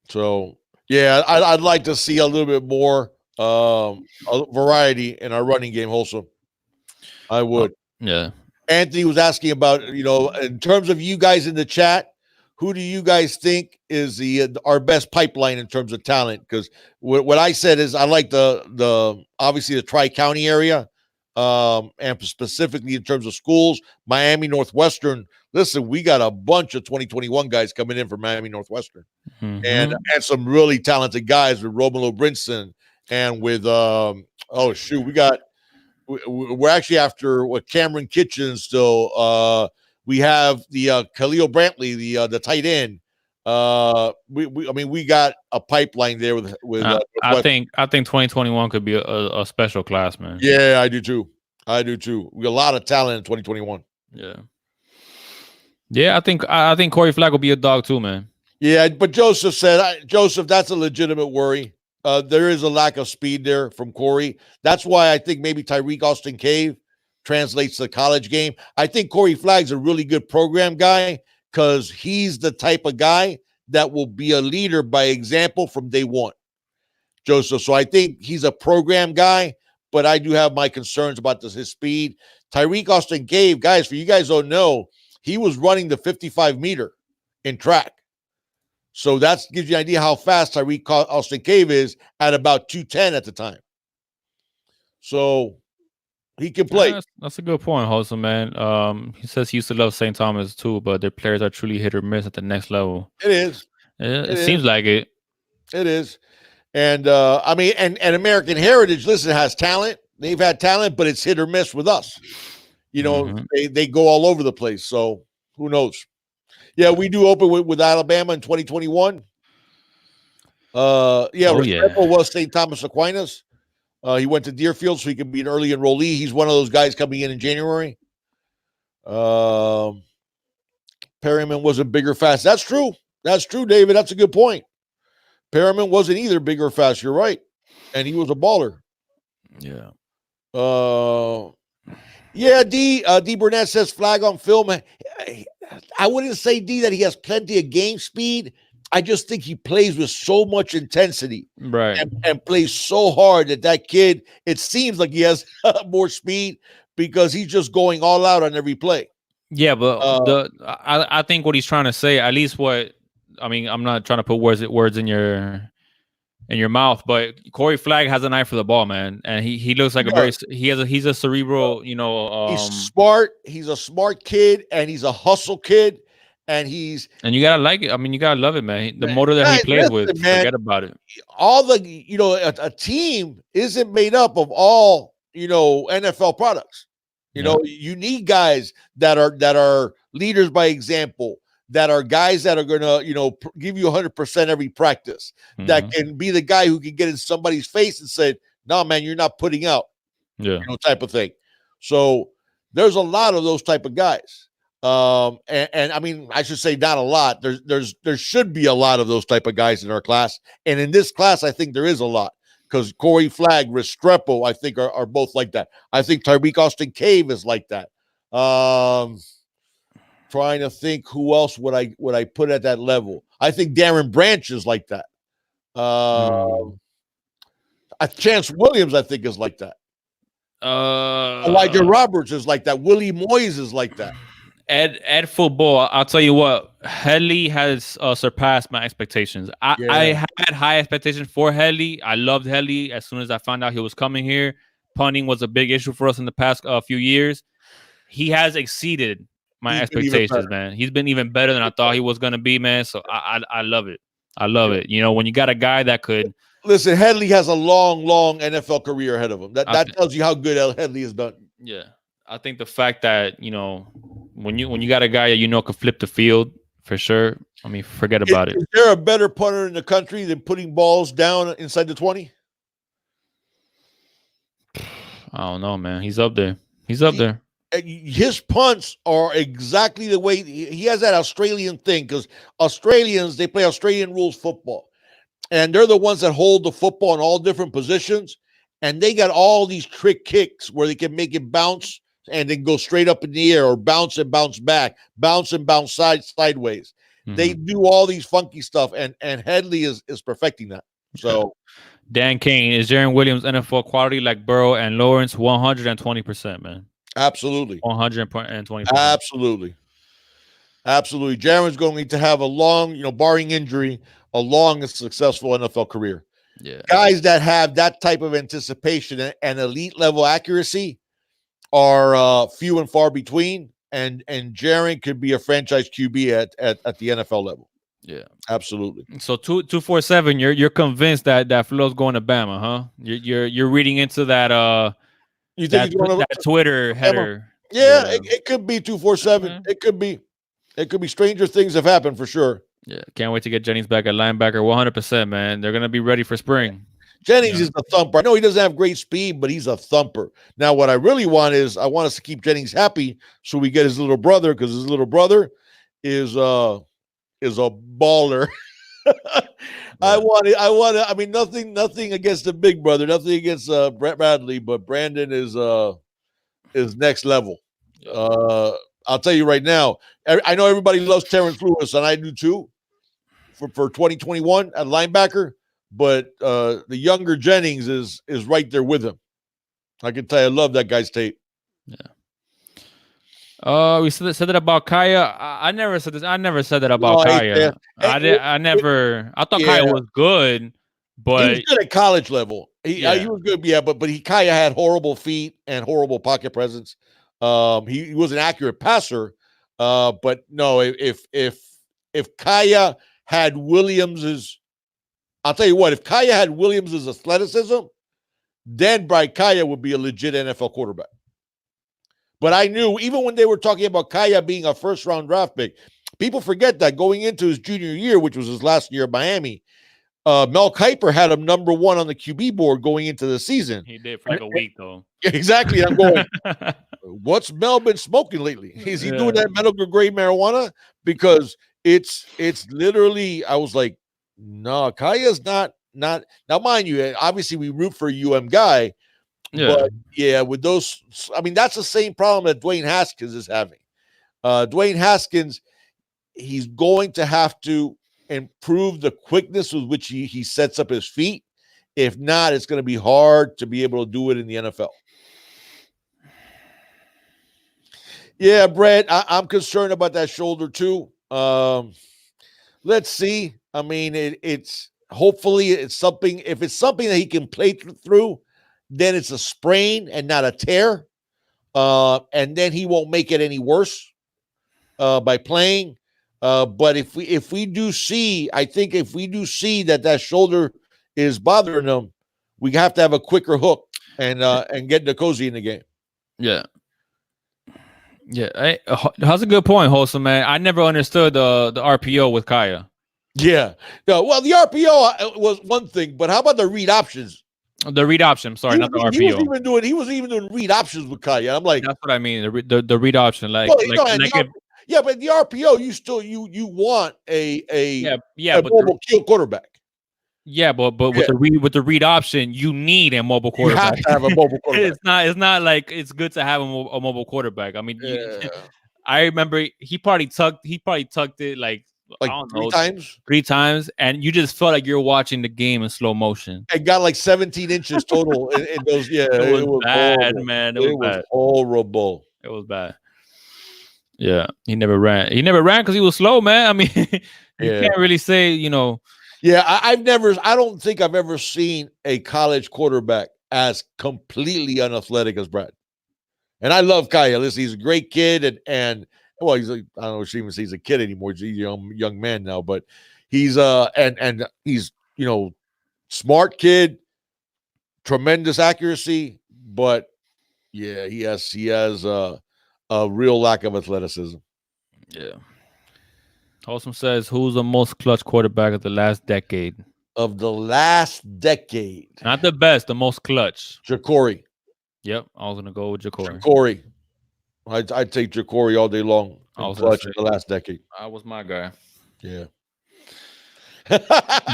So yeah, I'd like to see a little bit more variety in our running game, Wholesome. I would. Yeah. Anthony was asking about, you know, in terms of you guys in the chat, who do you guys think is our best pipeline in terms of talent? Because what I said is I like the obviously the Tri-County area, and specifically in terms of schools, Miami Northwestern. Listen, we got a bunch of 2021 guys coming in from Miami Northwestern, and some really talented guys with Romelu Brinson and with we're actually after Cameron Kitchens still. We have the Khalil Brantley, the tight end. We got a pipeline there with. I think 2021 could be a special class, man. Yeah, I do too. We got a lot of talent in 2021. Yeah. I think Corey Flagg will be a dog too, man. Yeah, but Joseph said, that's a legitimate worry. There is a lack of speed there from Corey. That's why I think maybe Tyreek Austin Cave translates to the college game. I think Corey Flagg's a really good program guy because he's the type of guy that will be a leader by example from day one, Joseph. So I think he's a program guy, but I do have my concerns about his speed. Tyreek Austin Cave, guys, for you guys don't know, he was running the 55 meter in track. So that gives you an idea how fast Tyreek Austin Cave is at about 210 at the time. So he can play. That's a good point, Wholesome, man. He says he used to love St. Thomas too, but their players are truly hit or miss at the next level. It is. It seems like it. It is. And and American Heritage, listen, has talent. They've had talent, but it's hit or miss with us. You know, they go all over the place. So who knows? Yeah, we do open with Alabama in 2021. Was St. Thomas Aquinas. He went to Deerfield so he could be an early enrollee. He's one of those guys coming in January. Perryman wasn't big or fast. That's true, David. That's a good point. Perryman wasn't either big or fast. You're right. And he was a baller. Yeah. D Burnett says Flagg on film. I wouldn't say, D, that he has plenty of game speed. I just think he plays with so much intensity, right, and plays so hard that kid, it seems like he has more speed because he's just going all out on every play. Yeah, but I think what he's trying to say, at least I'm not trying to put words in your mouth, but Corey Flagg has an eye for the ball, man, and he looks like he's a cerebral, you know. He's smart. He's a smart kid, and he's a hustle kid. And you gotta like it. I mean, you gotta love it, man. The motor that he plays with, forget about it. All a team isn't made up of all, NFL products. You need guys that are leaders by example, that are guys that are gonna, give you 100% every practice. That can be the guy who can get in somebody's face and say, "No, man, you're not putting out," type of thing. So there's a lot of those type of guys. And I mean, I should say not a lot. There should be a lot of those type of guys in our class, and in this class, I think there is a lot because Corey Flagg, Restrepo, I think are both like that. I think Tyreek Austin Cave is like that. Trying to think who else would I put at that level. I think Darren Branch is like that. Chance Williams, I think, is like that. Elijah Roberts is like that. Willie Moyes is like that. At football, I'll tell you what, Headley has surpassed my expectations. I had high expectations for Headley. I loved Headley as soon as I found out he was coming here. Punting was a big issue for us in the past few years. He has exceeded my expectations, man. He's been even better than I thought he was going to be, man. So I love it. I love it. You know, when you got a guy that could... Listen, Headley has a long NFL career ahead of him. That tells you how good Headley has done. Yeah. I think the fact that, you know, when you got a guy that you know could flip the field, for sure, I mean, forget about it. Is there a better punter in the country than putting balls down inside the 20? I don't know, man. He's up there. He's up there. His punts are exactly the way he has that Australian thing, because Australians, they play Australian rules football, and they're the ones that hold the football in all different positions, and they got all these trick kicks where they can make it bounce and then go straight up in the air, or bounce and bounce back, bounce and bounce sideways. Mm-hmm. They do all these funky stuff, and Headley is perfecting that. So, Dan Kane, is Jarren Williams NFL quality like Burrow and Lawrence? 120%, man. Absolutely. 120%. Absolutely. Jarren's going to have a long, barring injury, a long and successful NFL career. Yeah. Guys that have that type of anticipation and elite level accuracy are few and far between, and Jarren could be a franchise QB at the NFL level. Yeah, absolutely. So 247, you're convinced that Flowe's going to Bama, huh? You're reading into that you think that Twitter header? Yeah, it could be 247. Mm-hmm. It could be. Stranger things have happened for sure. Yeah, can't wait to get Jennings back at linebacker. 100%, man. They're gonna be ready for spring. Jennings is a thumper. I know he doesn't have great speed, but he's a thumper. Now, what I really want is I want us to keep Jennings happy so we get his little brother, because his little brother is a baller. I mean, nothing against the big brother, nothing against Brett Bradley, but Brandon is next level. I'll tell you right now, I know everybody loves Terrence Lewis, and I do too, for 2021 at linebacker. But the younger Jennings is right there with him. I can tell you, I love that guy's tape. Yeah. We said that about Kaya. I never said this. I never said that about Kaya. I thought Kaya was good, but he was good at college level. He was good, but Kaya had horrible feet and horrible pocket presence. He was an accurate passer, but no. If Kaya had Williams's, I'll tell you what, if Kaya had Williams' athleticism, then Bryce Kaya would be a legit NFL quarterback. But I knew, even when they were talking about Kaya being a first-round draft pick, people forget that going into his junior year, which was his last year at Miami, Mel Kiper had him number 1 on the QB board going into the season. He did for like a week, though. Exactly. I'm going, what's Mel been smoking lately? Is he doing that medical grade marijuana? Because it's literally, I was like, no, Kaya's not. Now, mind you, obviously we root for a UM guy, but with those, I mean, that's the same problem that Dwayne Haskins is having. Dwayne Haskins, he's going to have to improve the quickness with which he sets up his feet. If not, it's going to be hard to be able to do it in the NFL. Yeah, Brett, I'm concerned about that shoulder too. Let's see. I mean, it's hopefully it's something. If it's something that he can play through, then it's a sprain and not a tear. And then he won't make it any worse by playing. But if we do see, I think if we do see that shoulder is bothering him, we have to have a quicker hook and get Nkosi in the game. Yeah. Yeah, that's a good point, Wholesome, man. I never understood the RPO with Kaya. Yeah. No, well, the RPO was one thing, but how about the read options? The read option, sorry, not the RPO. He was even doing read options with Kaya. I'm like, that's what I mean. The read option, like Yeah, but the RPO, you want a mobile quarterback. Yeah, but with the read option, you need a mobile quarterback. You have to have a mobile quarterback. It's not like it's good to have a mobile quarterback. I mean, I remember he probably tucked it like I don't know, 3 times, and you just felt like you're watching the game in slow motion. It got like 17 inches total in those. Yeah, it was bad, horrible. Man. It was horrible. It was bad. Yeah, he never ran because he was slow, man. I mean, you can't really say, Yeah, I don't think I've ever seen a college quarterback as completely unathletic as Brad. And I love Kaya. Listen, he's a great kid, and well, he's I don't know if she even he's a kid anymore. He's a young man now, but he's and he's smart kid, tremendous accuracy, but yeah, he has a real lack of athleticism. Yeah. Wholesome says, who's the most clutch quarterback of the last decade? Of the last decade. Not the best, the most clutch. Jacory. Yep, I was going to go with Jacory. Jacory. I'd take Jacory all day long. Clutch in the last decade. That was my guy. Yeah.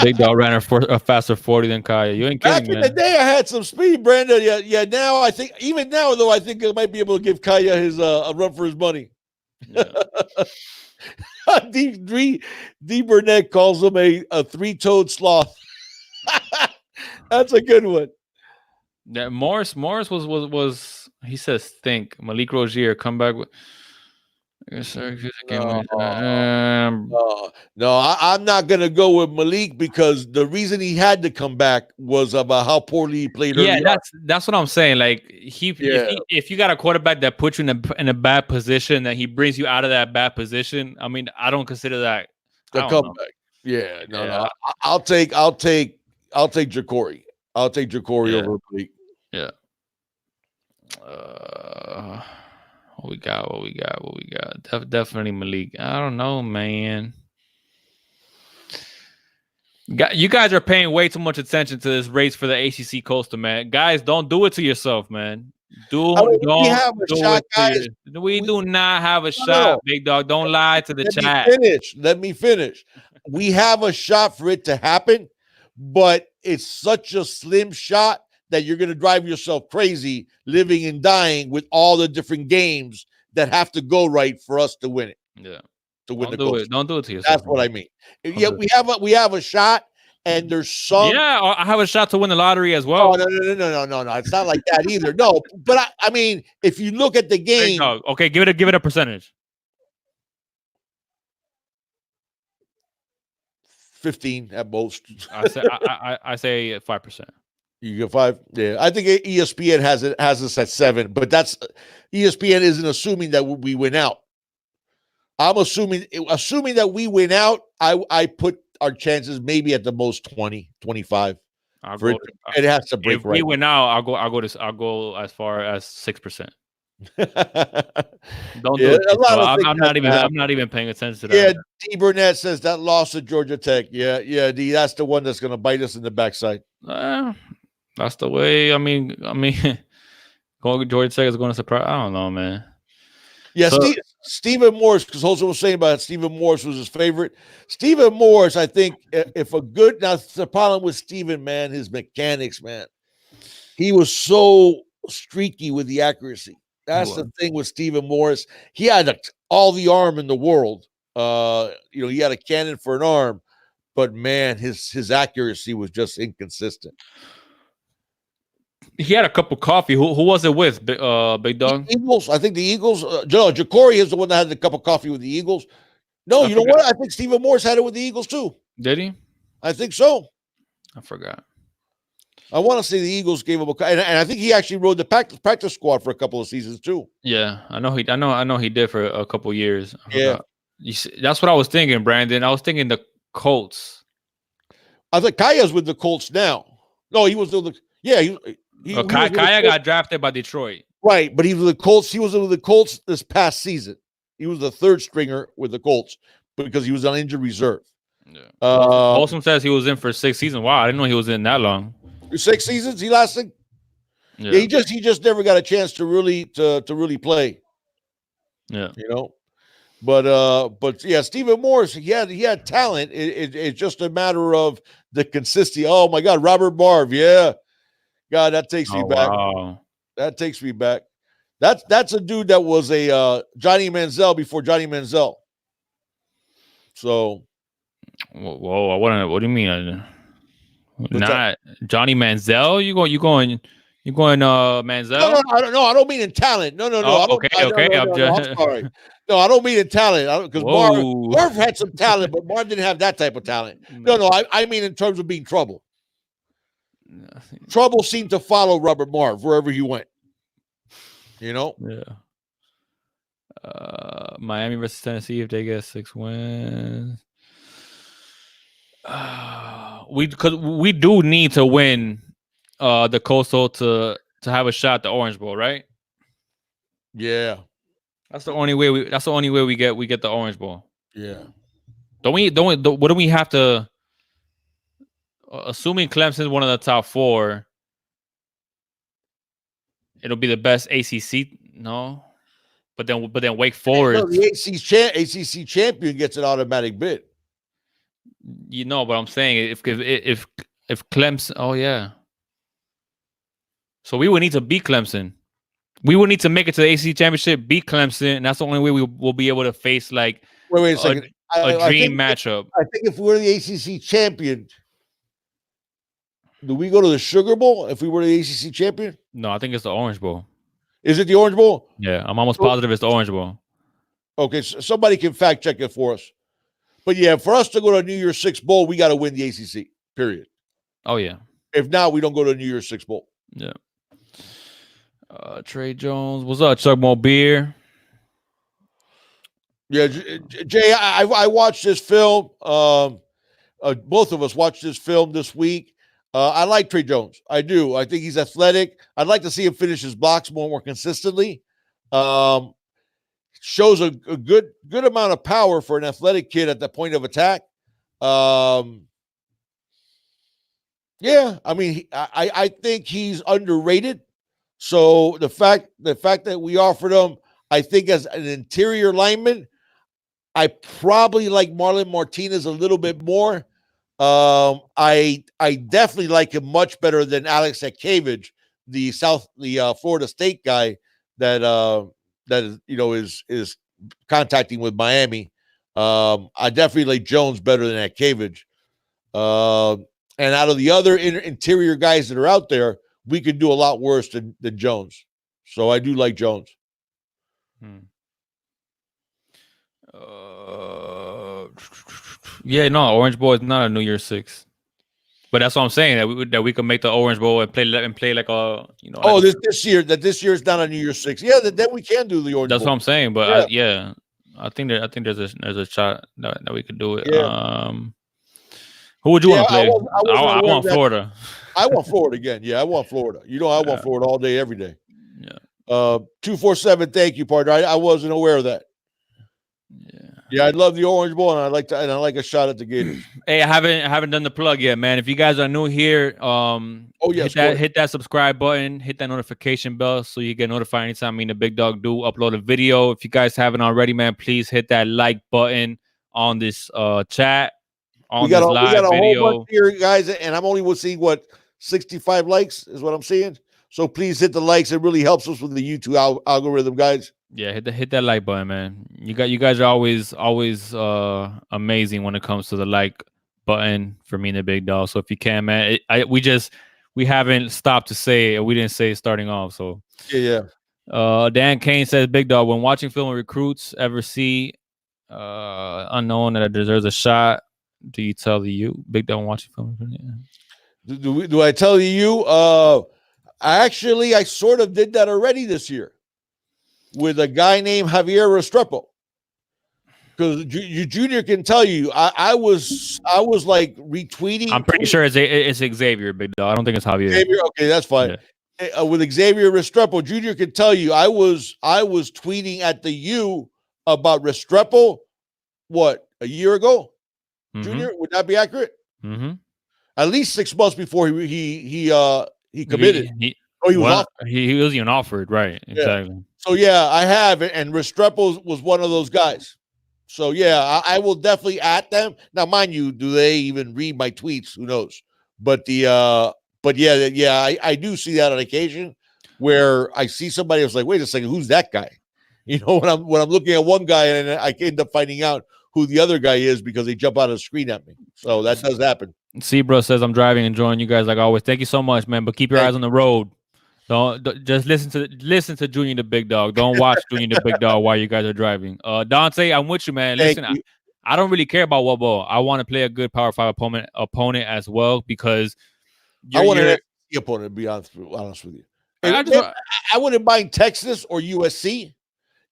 Big Dog ran a faster 40 than Kaya. You ain't kidding, man. Back in the day, I had some speed, Brandon. Yeah. Now I think, even now, though, I think I might be able to give Kaya his a run for his money. Yeah. D. Burnett calls him a three-toed sloth. That's a good one. Yeah, Morris was he says think Malik Rozier come back with. No, I'm not gonna go with Malik because the reason he had to come back was about how poorly he played. Yeah, that's what I'm saying. Like if you got a quarterback that puts you in a bad position, that he brings you out of that bad position. I mean, I don't consider that the comeback. Yeah, no. I'll take Jacory. I'll take Jacory over Malik. Yeah. What we got? Definitely Malik. I don't know, man. You guys are paying way too much attention to this race for the ACC Coastal, man. Guys, don't do it to yourself, man. We do not have a shot, Big Dog. Don't lie to the chat. Let me finish. We have a shot for it to happen, but it's such a slim shot that you're going to drive yourself crazy living and dying with all the different games that have to go right for us to win it. Yeah. To win Don't do it to yourself. That's what I mean. Yeah, we have a shot, and there's some. Yeah, I have a shot to win the lottery as well. No. It's not like that either. No, but I mean, if you look at the game, okay, give it a percentage. 15 at most. I say 5%. You get 5. Yeah, I think ESPN has us at 7, but that's ESPN isn't assuming that we win out. I'm assuming that we win out. I put our chances maybe at the most 20, 25. It has to break. If we win out, I'll go as far as 6%. Don't do it. I'm not even paying attention to that. Yeah, D. Burnett says that loss to Georgia Tech. Yeah, D. That's the one that's going to bite us in the backside. That's the way. I mean, going to Georgia Tech is going to surprise. I don't know, man. Yeah, Stephen Morris, because Jose was saying about Stephen Morris was his favorite. Stephen Morris, I think, if a good now the problem with Stephen, man, his mechanics, man, he was so streaky with the accuracy. That's the thing with Stephen Morris. He had all the arm in the world. He had a cannon for an arm, but man, his accuracy was just inconsistent. He had a cup of coffee. Who was it with, Big Dog? The Eagles. I think the Eagles. Jacory is the one that had the cup of coffee with the Eagles. No, you know what? I think Stephen Morris had it with the Eagles too. Did he? I think so. I forgot. I want to say the Eagles gave him and I think he actually rode the practice squad for a couple of seasons too. Yeah, I know he did for a couple of years. Yeah, that's what I was thinking, Brandon. I was thinking the Colts. I think Kaya's with the Colts now. No, he was with Kaya got drafted by Detroit. Right, but he was with the Colts. He was with the Colts this past season. He was the third stringer with the Colts because he was on injured reserve. Yeah. Olsen says he was in for 6 seasons. Wow, I didn't know he was in that long. 6 seasons he lasted. Yeah, he just never got a chance to really play. Yeah, But yeah, Stephen Morris, he had talent. It's just a matter of the consistency. Oh my God, Robert Marv, yeah, God, that takes me back. Wow. That takes me back. That's a dude that was a Johnny Manziel before Johnny Manziel. So, whoa, what do you mean? Not Johnny Manziel? You going Manziel? No, I don't mean in talent. No. Oh, okay. I'm sorry. No, I don't mean in talent because Marv had some talent, but Marv didn't have that type of talent. No, I mean in terms of being trouble. Trouble seemed to follow Robert Marv wherever he went. You know? Yeah. Miami versus Tennessee, if they get 6 wins. Because we do need to win the Coastal to have a shot at the Orange Bowl, right? Yeah. That's the only way we get the Orange Bowl. Yeah. What do we have to, assuming Clemson's one of the top 4, it'll be the best ACC, no? But then Wake Forest. No, the ACC champion gets an automatic bid. You know, but I'm saying if Clemson, oh yeah. So we would need to beat Clemson. We would need to make it to the ACC championship, beat Clemson, and that's the only way we will be able to face like wait a second. a dream matchup. I think if we're the ACC champion, do we go to the Sugar Bowl if we were the ACC champion? No, I think it's the Orange Bowl. Is it the Orange Bowl? Yeah, I'm almost positive it's the Orange Bowl. Okay, so somebody can fact check it for us. But yeah, for us to go to a New Year's Six Bowl, we got to win the ACC, period. Oh, yeah. If not, we don't go to a New Year's Six Bowl. Yeah. Trey Jones. What's up, Chuck Mo Beer? Yeah, Jay, I watched this film. Both of us watched this film this week. I like Trey Jones. I do. I think he's athletic. I'd like to see him finish his blocks more consistently. Shows a good amount of power for an athletic kid at the point of attack. Yeah, I mean, I think he's underrated. So the fact that we offered him, I think as an interior lineman, I probably like Marlon Martinez a little bit more. I definitely like him much better than Alex Akavage, the Florida State guy that is contacting with Miami. I definitely like Jones better than Akavage. And out of the other interior guys that are out there, we could do a lot worse than Jones. So I do like Jones. Yeah, no, Orange Bowl is not a New Year's Six, but that's what I'm saying, that we could make the Orange Bowl and play like a Oh, like this year is not a New Year's Six. Yeah, then we can do the Orange Bowl. That's what I'm saying, but yeah. I think there's a shot that we could do it. Yeah. Who would you want to play? I want Florida. I want Florida again. Yeah, I want Florida. I want Florida all day, every day. Yeah. 247. Thank you, partner. I wasn't aware of that. Yeah, I love the Orange Bowl, and I like a shot at the Gators. Hey, I haven't done the plug yet, man. If you guys are new here, hit that subscribe button, hit that notification bell so you get notified anytime me and the Big Dog do upload a video. If you guys haven't already, man, please hit that like button on this chat. We got a whole bunch here, guys, and I'm only seeing 65 likes is what I'm seeing. So please hit the likes. It really helps us with the YouTube algorithm, guys. Yeah, hit that like button, man. You guys are always amazing when it comes to the like button for me and the Big Dog. So if you can, man, we haven't stopped to say it. We didn't say it starting off. So yeah. Dan Kane says, Big Dog, when watching film and recruits ever see unknown that deserves a shot, do you tell the you Big Dog watching film? Yeah. Do I tell you? I sort of did that already this year with a guy named Javier Restrepo. Because Junior can tell you, I was like retweeting. I'm pretty sure it's Xavier, Big Dog. I don't think it's Javier. Xavier, okay, that's fine. Yeah. With Xavier Restrepo, Junior can tell you, I was tweeting at the U about Restrepo. What, a year ago? Mm-hmm. Junior, would that be accurate? Mm-hmm. At least 6 months before he committed. He was he was even offered, right? Exactly. Yeah. So yeah, I have it, and Restrepo was one of those guys. So yeah, I will definitely at them. Now, mind you, do they even read my tweets? Who knows? But I do see that on occasion where I see somebody else like, wait a second, who's that guy? You know, when I'm looking at one guy and I end up finding out who the other guy is because they jump out of the screen at me. So that does happen. Bro says I'm driving, enjoying you guys like always. Thank you so much, man. But keep your eyes on the road. Don't just listen to Junior the Big Dog. Don't watch Junior the Big Dog while you guys are driving. Dante, I'm with you, man. Listen, I don't really care about what ball. I want to play a good Power 5 opponent as well because I want an SEC opponent. To be honest with you, I wouldn't mind Texas or USC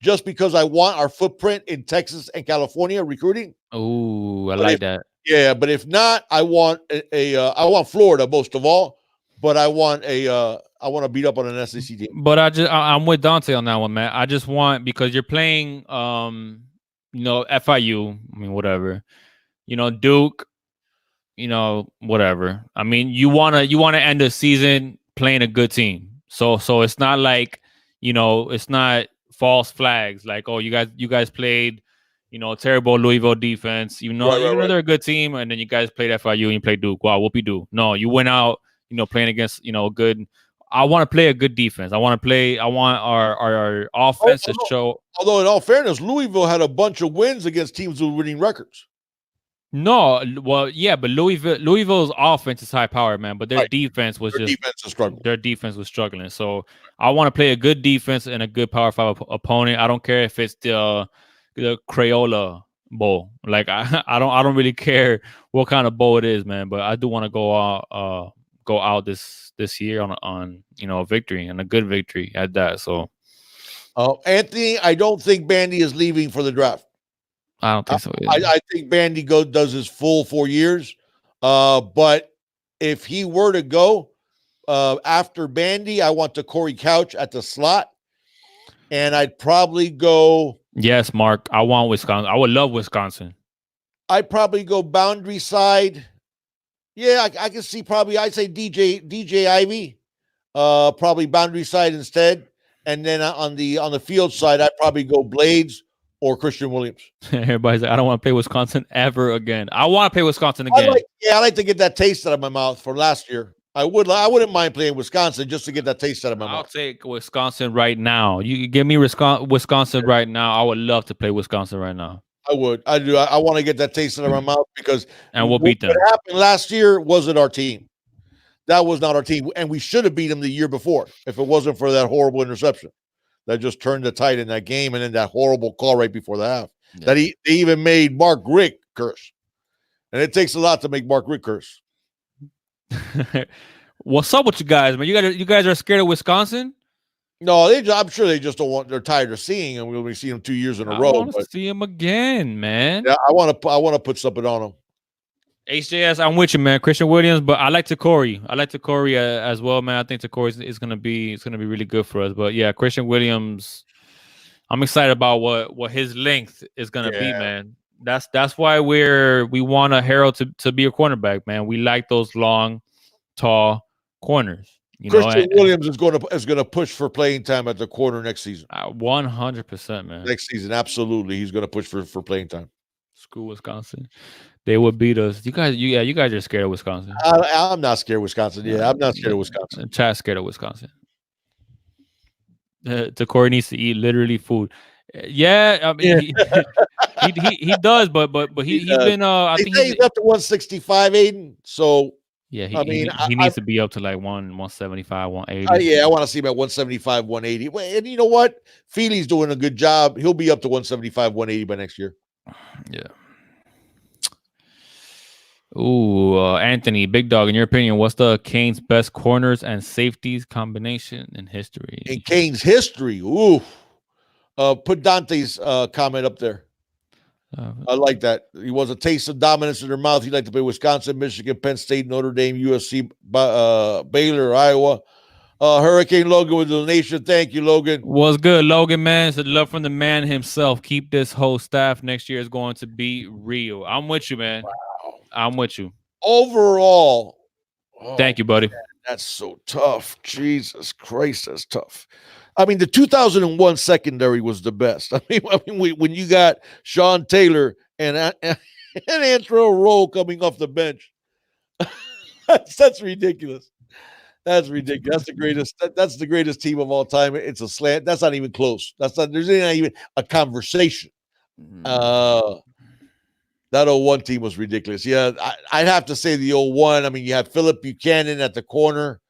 just because I want our footprint in Texas and California recruiting. Oh, I like that. Yeah, but if not, I want I want Florida most of all. But I want I want to beat up on an SEC team. But I'm with Dante on that one, man. I just want, because you're playing FIU, I mean, whatever. Duke, whatever. I mean, you wanna end the season playing a good team. So it's not like, it's not false flags like, oh, you guys played, terrible Louisville defense. Right. They're a good team, and then you guys played FIU and you played Duke. Wow, whoopie-doo. No, you went out, playing against, good. I want to play a good defense. I want our offense to show. Although, in all fairness, Louisville had a bunch of wins against teams with winning records. No, well, yeah, but Louisville's offense is high powered, man. But their defense was Their defense was struggling. So I want to play a good defense and a good Power 5 opponent. I don't care if it's the Crayola Bowl. Like I don't really care what kind of bowl it is, man. But I do want to go out this year on a victory, and a good victory at that. So, Anthony, I don't think Bandy is leaving for the draft. I don't think so either. I think Bandy does his full 4 years. But if he were to go after Bandy, I want the Corey Couch at the slot, and I'd probably go. Yes, Mark. I want Wisconsin. I would love Wisconsin. I'd probably go boundary side. Yeah, I can see probably. I'd say DJ Ivy, probably boundary side instead, and then on the field side, I'd probably go Blades or Christian Williams. Everybody's like, I don't want to play Wisconsin ever again. I want to play Wisconsin again. I like to get that taste out of my mouth from last year. I wouldn't mind playing Wisconsin just to get that taste out of my mouth. I'll take Wisconsin right now. You give me Wisconsin right now. I would love to play Wisconsin right now. I would. I do. I want to get that taste out of my mouth because we'll beat them. What happened last year wasn't our team. That was not our team, and we should have beat them the year before if it wasn't for that horrible interception that just turned the tide in that game, and then that horrible call right before the half. Yeah. That they even made Mark Richt curse, and it takes a lot to make Mark Richt curse. What's up with you guys, man? You guys are scared of Wisconsin? No, I'm sure they just don't want. They're tired of seeing him. We'll be seeing them 2 years in a row. I want to see him again, man. Yeah, I want to put something on him. HJS, I'm with you, man. Christian Williams, but I like Takori. As well, man. I think Takori is gonna be really good for us. But yeah, Christian Williams, I'm excited about what his length is gonna be, man. That's why we want a Harold to be a cornerback, man. We like those long, tall corners. Christian Williams is going to push for playing time at the corner next season. 100%, man. Next season, absolutely, he's going to push for playing time. Screw Wisconsin. They would beat us. You guys are scared of Wisconsin. I'm not scared of Wisconsin. Yeah, I'm not scared of Wisconsin. Chad's scared of Wisconsin. Takori needs to eat literally food. Yeah, I mean, he does, but he's been. I think he's up to 165, Aiden. So yeah, he needs to be up to like 175, 180. Yeah, I want to see him at 175, 180. And you know what? Feely's doing a good job. He'll be up to 175, 180 by next year. Yeah. Ooh, Anthony, Big Dog, in your opinion, what's the Canes' best corners and safeties combination in history? In Canes' history, ooh. Put Dante's comment up there. I like that. He was a taste of dominance in their mouth. He liked to play Wisconsin, Michigan, Penn State, Notre Dame, USC, Baylor, Iowa. Hurricane Logan with the donation. Thank you, Logan. What's good, Logan, man? It's love from the man himself. Keep this whole staff. Next year is going to be real. I'm with you, man. Wow. I'm with you. Overall. Thank you, buddy. That's so tough. Jesus Christ, that's tough. I mean, the 2001 secondary was the best. I mean when you got Sean Taylor and Antrell Rolle coming off the bench, that's ridiculous. That's ridiculous. That's the greatest. That's the greatest team of all time. It's a slant. That's not even close. That's not. There's not even a conversation. That 01 team was ridiculous. Yeah, I'd have to say the 01. I mean, you have Philip Buchanan at the corner.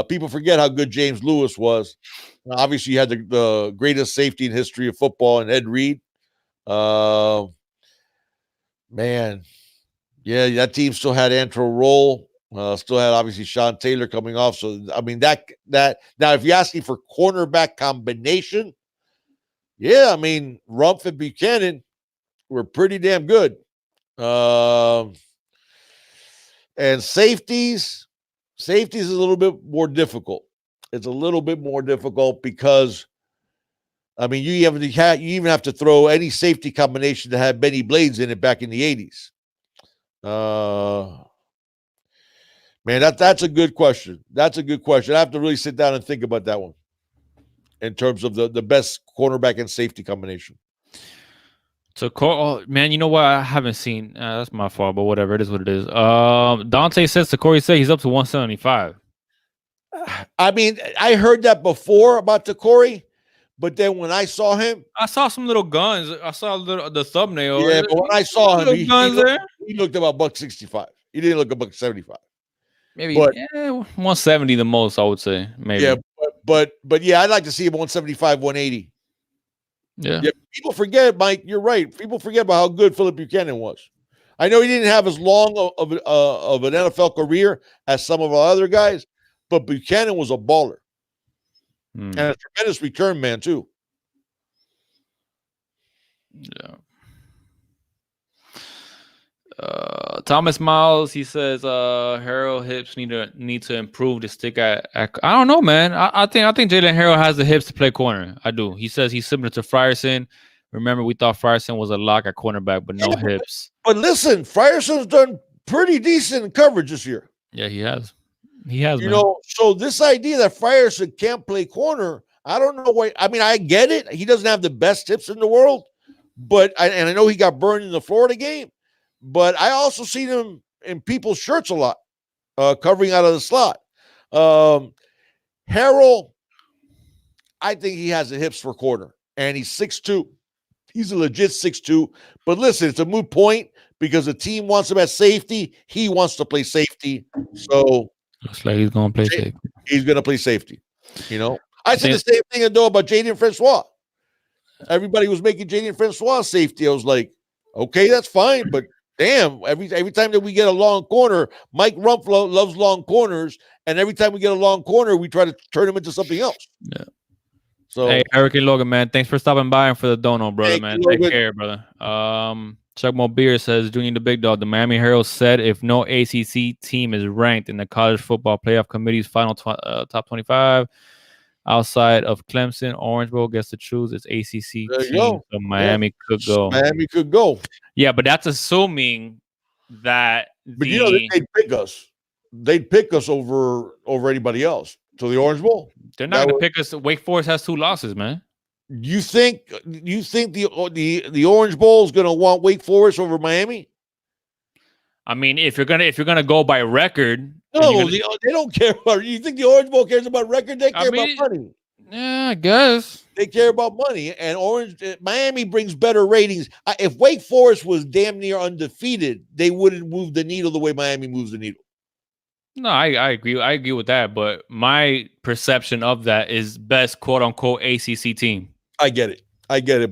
People forget how good James Lewis was. Obviously, you had the greatest safety in history of football and Ed Reed. Man, yeah, that team still had Antrell Rolle. Still had obviously Sean Taylor coming off. So I mean that now if you're asking for cornerback combination, yeah, I mean Rumph and Buchanan were pretty damn good. And safeties is a little bit more difficult. It's a little bit more difficult because I mean you even have to throw any safety combination that had Benny Blades in it back in the 80s. Man, that's a good question. That's a good question. I have to really sit down and think about that one in terms of the best cornerback and safety combination. So, man, you know what? I haven't seen. That's my fault, but whatever. It is what it is. Dante says to Corey, he's up to 175. I mean, I heard that before about Corey, but then when I saw him, I saw some little guns. I saw the thumbnail. Yeah, but when I saw him, he looked about $165. He didn't look $175. Maybe 170 the most, I would say. Maybe. Yeah, but yeah, I'd like to see him 175, 180. Yeah. People forget, Mike. You're right. People forget about how good Philip Buchanan was. I know he didn't have as long of an NFL career as some of our other guys, but Buchanan was a baller and a tremendous return man too. Yeah. Thomas Miles, he says Harrell hips need to improve to stick at I don't know, man. I think Jalen Harrell has the hips to play corner. I do. He says he's similar to Frierson. Remember, we thought Frierson was a lock at cornerback, but no hips. But listen, Frierson's done pretty decent coverage this year. Yeah, he has. He has. You know, so this idea that Frierson can't play corner, I don't know why. I mean, I get it. He doesn't have the best hips in the world, but I know he got burned in the Florida game. But I also see him in people's shirts a lot, covering out of the slot. Harrell, I think he has the hips for corner, and he's 6'2". He's a legit 6'2". But listen, it's a moot point because the team wants him at safety. He wants to play safety. So looks like he's going to play safety. He's going to play safety. You know, I said the same thing though about Jaden Francois. Everybody was making Jaden Francois safety. I was like, okay, that's fine, but damn, every time that we get a long corner, Mike Rumph loves long corners, and every time we get a long corner, we try to turn him into something else. Yeah. So, hey, Eric and Logan, man, thanks for stopping by and for the dono, brother, man. Take care, brother. Chuck Mobeer says, Junior the Big Dog, the Miami Herald said if no ACC team is ranked in the College Football Playoff Committee's final top 25, outside of Clemson, Orange Bowl gets to choose its ACC team. So Miami could go. Miami could go. Yeah, but that's assuming that. But you know, they'd pick us. They'd pick us over anybody else to the Orange Bowl. They're not going to pick us. Wake Forest has 2 losses, man. You think the Orange Bowl is going to want Wake Forest over Miami? I mean, if you're gonna go by record, no, they don't care about. You think the Orange Bowl cares about record? They care about money. Yeah, I guess they care about money. And Miami brings better ratings. If Wake Forest was damn near undefeated, they wouldn't move the needle the way Miami moves the needle. No, I agree. I agree with that. But my perception of that is best quote unquote ACC team. I get it.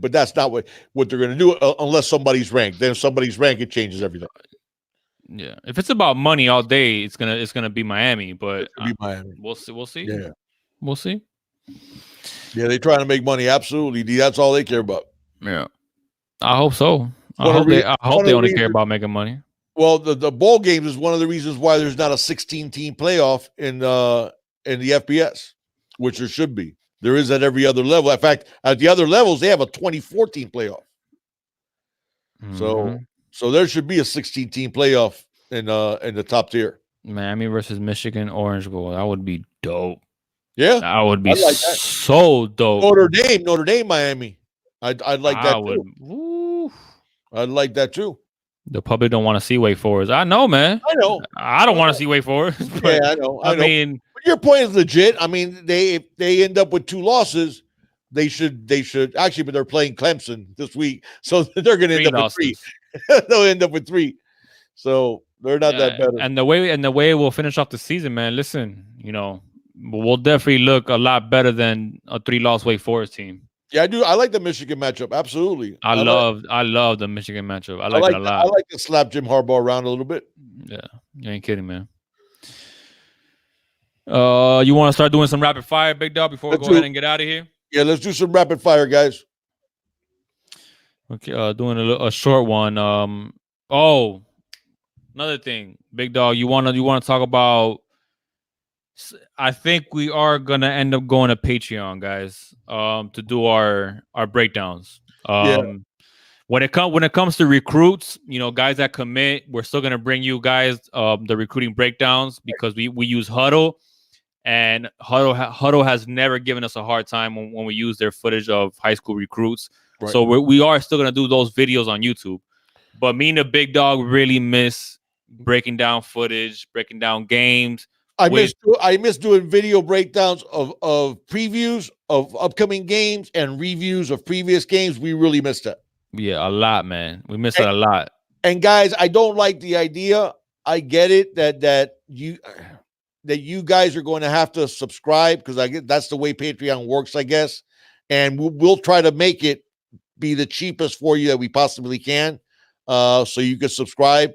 But that's not what they're going to do unless somebody's ranked. Then if somebody's ranked, it changes everything. Yeah, if it's about money all day, it's gonna be Miami. But Miami. We'll see. Yeah, we'll see. Yeah, they're trying to make money. Absolutely, that's all they care about. Yeah, I hope so. I hope they only care about making money. Well, the bowl games is one of the reasons why there's not a 16-team playoff in the FBS, which there should be. There is at every other level. In fact, at the other levels, they have a 24-team playoff. Mm-hmm. So there should be a 16-team playoff in the top tier. Miami versus Michigan Orange Bowl. That would be dope. Yeah, that would be like so dope. Notre Dame, Miami. I'd like that too. Woo. I'd like that too. The public don't want to see Wake Forest. I know, man. I know. I don't want to see Wake Forest. Yeah, I know. I mean, but your point is legit. I mean, if they end up with 2 losses, they should actually, but they're playing Clemson this week, so they're going to end up with 3. They'll end up with 3. So they're not that better. And the way we'll finish off the season, man. Listen, we'll definitely look a lot better than a 3-loss Wake Forest team. Yeah, I do. I like the Michigan matchup. Absolutely. I love the Michigan matchup. I like it a lot. I like to slap Jim Harbaugh around a little bit. Yeah, you ain't kidding, man. You want to start doing some rapid fire, big dog, before we go ahead and get out of here? Yeah, let's do some rapid fire, guys. Okay, doing a short one. Another thing, big dog. You wanna talk about? I think we are gonna end up going to Patreon, guys, to do our breakdowns. When it comes to recruits, guys that commit, we're still gonna bring you guys the recruiting breakdowns because we use Huddle, and Huddle has never given us a hard time when we use their footage of high school recruits. Right. So we are still gonna do those videos on YouTube. But me and the big dog really miss breaking down footage, breaking down games. I miss doing video breakdowns of previews of upcoming games and reviews of previous games. We really missed it. Yeah, a lot, man. We missed it a lot. And guys, I don't like the idea. I get it that you guys are going to have to subscribe because I get that's the way Patreon works, I guess. And we'll try to make it be the cheapest for you that we possibly can, so you can subscribe.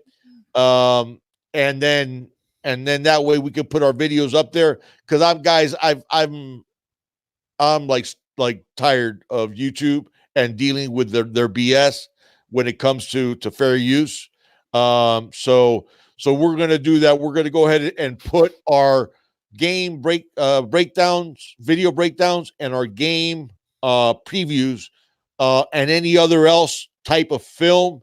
And then that way we can put our videos up there. Cause I'm like tired of YouTube and dealing with their BS when it comes to fair use. So we're going to do that. We're going to go ahead and put our game breakdowns, video breakdowns, and our game previews, and any other else type of film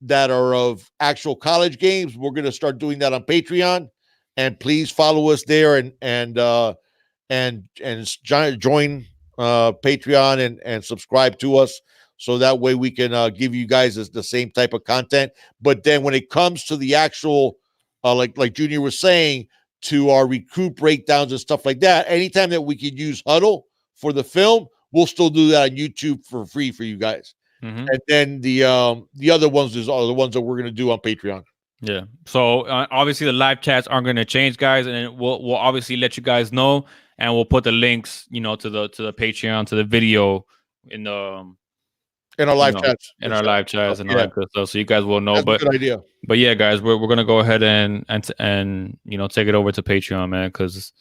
that are of actual college games. We're going to start doing that on Patreon, and please follow us there and join Patreon and subscribe to us. So that way we can give you guys the same type of content. But then when it comes to the actual, like Junior was saying, to our recruit breakdowns and stuff like that, anytime that we can use Huddle for the film, we'll still do that on YouTube for free for you guys. Mm-hmm. And then the other ones are the ones that we're going to do on Patreon. Yeah. So obviously the live chats aren't going to change, guys, and we'll obviously let you guys know, and we'll put the links, to the Patreon, to the video in our live chats, and all that good stuff, so you guys will know. That's a good idea. But yeah, guys, we're gonna go ahead and take it over to Patreon, man, because.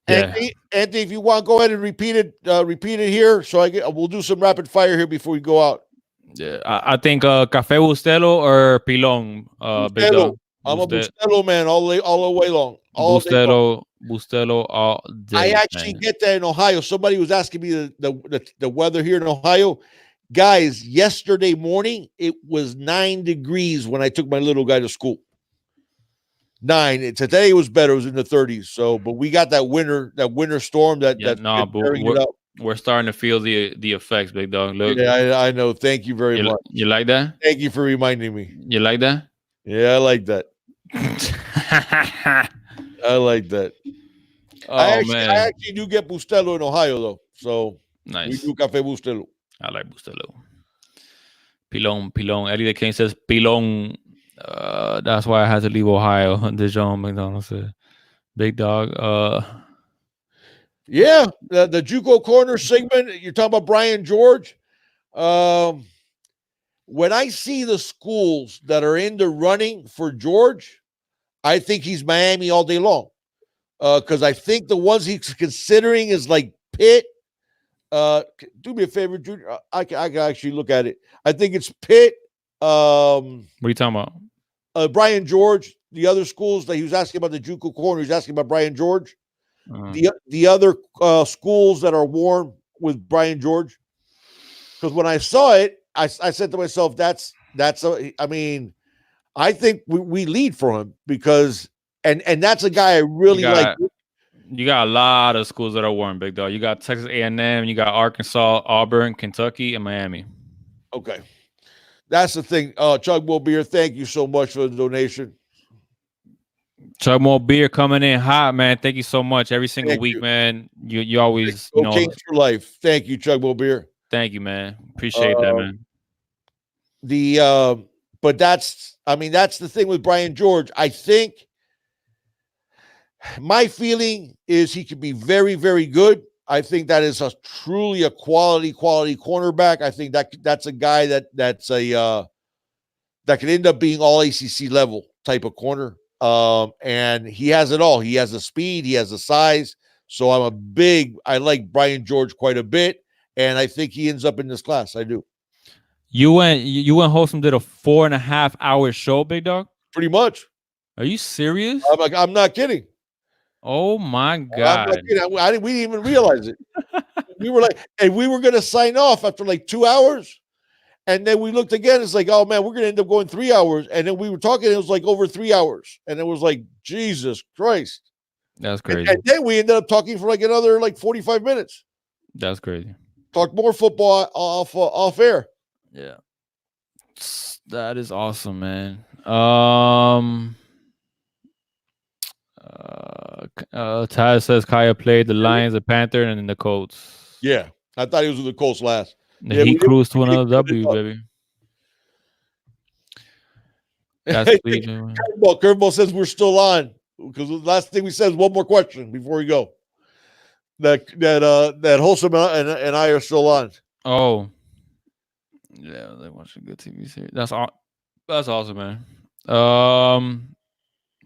Yeah. Anthony, if you want, go ahead and repeat it here. So we'll do some rapid fire here before we go out. Yeah, I think Café Bustelo or Pilon. Bustelo. I'm a Bustelo man all the way long. Bustelo all day. I actually get that in Ohio. Somebody was asking me the weather here in Ohio. Guys, yesterday morning it was 9 degrees when I took my little guy to school. 9. Today it was better. It was in the 30s. So, but we got that winter storm we're starting to feel the effects, big dog. Look. Yeah, I know. Thank you very much. You like that? Thank you for reminding me. You like that? Yeah, I like that. I like that. I actually do get Bustelo in Ohio though. So nice. We do Café Bustelo. I like Bustelo. Pilon. Eddie the King says Pilon. That's why I had to leave Ohio. Dijon McDonald said, "Big dog." Yeah, the JUCO corner segment. You're talking about Brian George. When I see the schools that are in the running for George, I think he's Miami all day long. Because I think the ones he's considering is like Pitt. Do me a favor, Junior. I can actually look at it. I think it's Pitt. What are you talking about? Brian George, the other schools that he was asking about the JUCO corner, he's asking about Brian George. The other schools that are warm with Brian George. Because when I saw it, I said to myself, I think we lead for him because And that's a guy I really like. You got a lot of schools that are warm, big dog. You got Texas A&M, you got Arkansas, Auburn, Kentucky, and Miami. Okay. That's the thing. Chugmo Beer, thank you so much for the donation. Chugmo Beer coming in hot, man. Thank you so much. Every single week, man. You always, Kings for life. Thank you, Chugmo Beer. Thank you, man. Appreciate that, man. But that's the thing with Brian George. I think my feeling is he could be very, very good. I think that is truly a quality cornerback. I think that's a guy that could end up being all ACC level type of corner. And he has it all. He has the speed, he has the size. So I like Brian George quite a bit, and I think he ends up in this class. I do. You went Wholesome did a 4.5 hour show, big dog? Pretty much. Are you serious? I'm not kidding. Oh my God. We didn't even realize it. We were like, and we were gonna sign off after like 2 hours. And then we looked again. It's like, oh man, we're gonna end up going 3 hours. And then we were talking. It was like over 3 hours, and it was like, Jesus Christ, that's crazy. And then we ended up talking for like another 45 minutes. That's crazy. Talk more football off air. Yeah, that is awesome, man. Taz says Kaya played the Lions, the Panther, and then the Colts. Yeah, I thought he was with the Colts last. He cruised to another W, baby. That's Curveball says we're still on, because the last thing we said is one more question before we go. That Wholesome and I are still on. Oh, yeah, they watch a good TV series. That's awesome, man.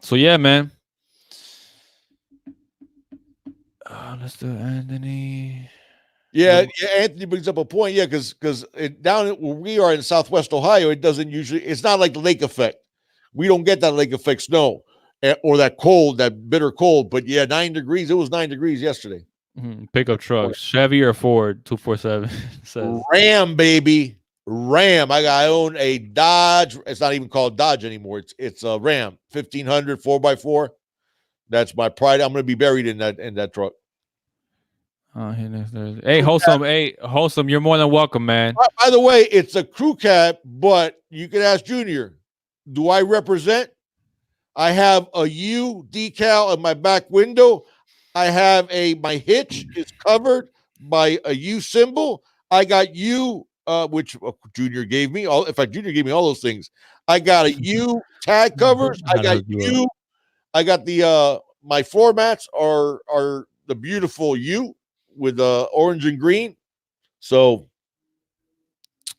So yeah, man. Let's do Anthony. Yeah, Anthony brings up a point. Yeah, because down where we are in Southwest Ohio, it's not like the lake effect. We don't get that lake effect snow or that cold, that bitter cold. But yeah, 9 degrees. It was 9 degrees yesterday. Pickup trucks, Chevy or Ford? 247 says Ram, baby, Ram. I own a Dodge. It's not even called Dodge anymore. It's a Ram 1500 4x4. That's my pride. I'm going to be buried in that truck. Hey, Wholesome, you're more than welcome, man. By the way, it's a crew cab, but you can ask Junior, do I represent? I have a U decal in my back window. I have my hitch is covered by a U symbol. I got U, which Junior gave me. Junior gave me all those things. I got a U tag covers. I got U. I got the my floor mats are the beautiful U with orange and green. So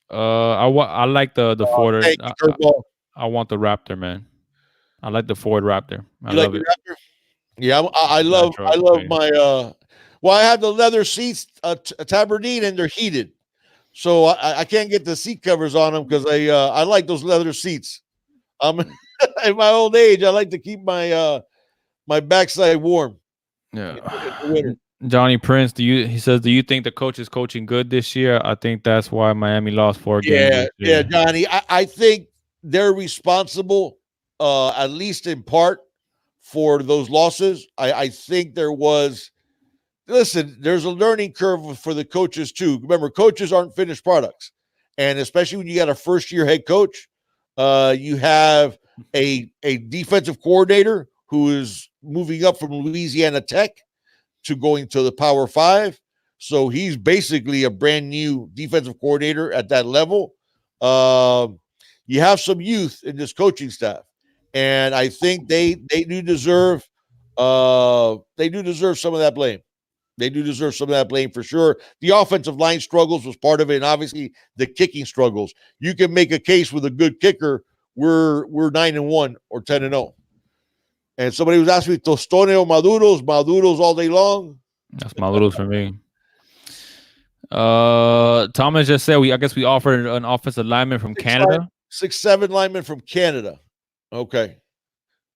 I like the Ford. I want the Raptor, man. I like the Ford Raptor. I love it. Raptor? Yeah, I love my I have the leather seats, Tabardine, and they're heated. So I can't get the seat covers on them because I like those leather seats. In my old age, I like to keep my my backside warm. Yeah. Johnny Prince, do you think the coach is coaching good this year? I think that's why Miami lost 4 games. Yeah, Johnny. I think they're responsible, at least in part, for those losses. I think there's a learning curve for the coaches too. Remember, coaches aren't finished products. And especially when you got a first-year head coach, you have a defensive coordinator who is moving up from Louisiana Tech to going to the Power 5. So he's basically a brand new defensive coordinator at that level. You have some youth in this coaching staff, and I think they do deserve some of that blame. They do deserve some of that blame for sure. The offensive line struggles was part of it, and obviously the kicking struggles. You can make a case with a good kicker. We're 9-1 or 10-0. And somebody was asking me, Tostone or Maduros? Maduros all day long. That's Maduros for me. Thomas just said I guess we offered an offensive lineman from Canada. 6'7" lineman from Canada. Okay.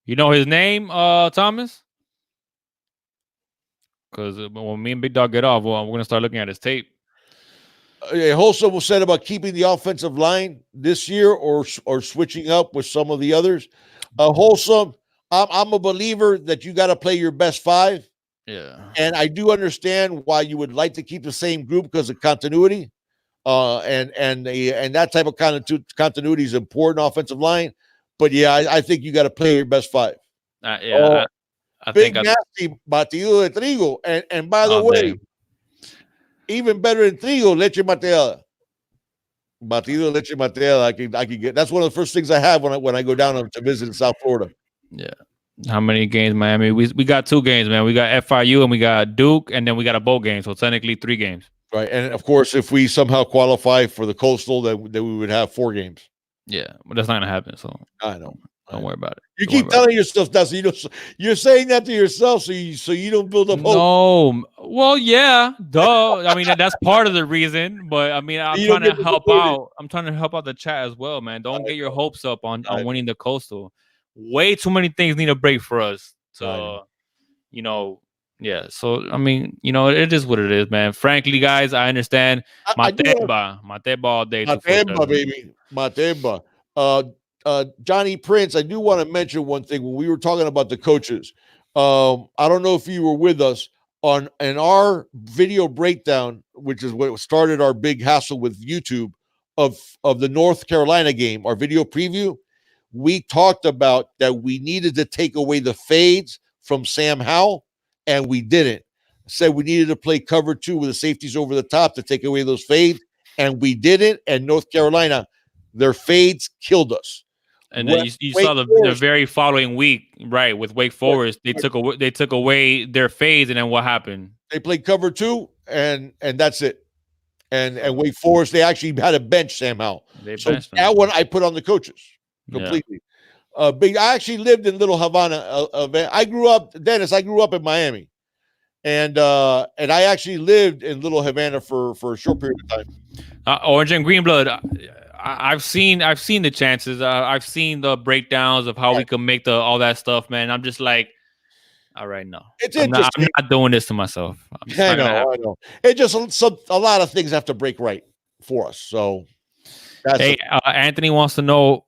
You know his name, Thomas? Because when me and Big Dog get off, we're going to start looking at his tape. Wholesome was said about keeping the offensive line this year or switching up with some of the others. Wholesome, I'm a believer that you got to play your best 5. Yeah. And I do understand why you would like to keep the same group because of continuity. And that type of continuity is important offensive line. But yeah, I think you got to play your best 5. I Big think nasty batido de trigo. And by the way, even better than trigo, leche mateada. Batido leche mateada. I can get. That's one of the first things I have when I go down to visit in South Florida. Yeah. How many games, Miami? We got 2 games, man. We got FIU and we got Duke, and then we got a bowl game. So technically 3 games. Right, and of course, if we somehow qualify for the Coastal, then we would have 4 games. Yeah, but that's not gonna happen. So I know. Don't worry about it. You keep telling yourself that, so you're saying that to yourself, so you don't build up hope. No, well, yeah, duh. I mean, that's part of the reason, but I mean, I'm trying to help out. I'm trying to help out the chat as well, man. Don't get your hopes up on winning the Coastal. Way too many things need to break for us to, yeah. So I mean, it is what it is, man. Frankly, guys, I understand. Mateba all day. Mateba, baby, Mateba. Johnny Prince, I do want to mention one thing when we were talking about the coaches. I don't know if you were with us in our video breakdown, which is what started our big hassle with YouTube of the North Carolina game, our video preview. We talked about that we needed to take away the fades from Sam Howell, and we didn't. Said we needed to play cover 2 with the safeties over the top to take away those fades, and we didn't. And North Carolina, their fades killed us. And then you saw the very following week, right, with Wake Forest, they took away their fades, and then what happened? They played cover 2, and that's it. And Wake Forest, they actually had a bench Sam Howell. So that one I put on the coaches completely. Yeah. I actually lived in Little Havana. I grew up in Miami, and I actually lived in Little Havana for a short period of time. Orange and Green Blood. I've seen the chances. I've seen the breakdowns of how we can make all that stuff, man. I'm just like, all right, no. I'm not doing this to myself. I know. It just a lot of things have to break right for us. So, Anthony wants to know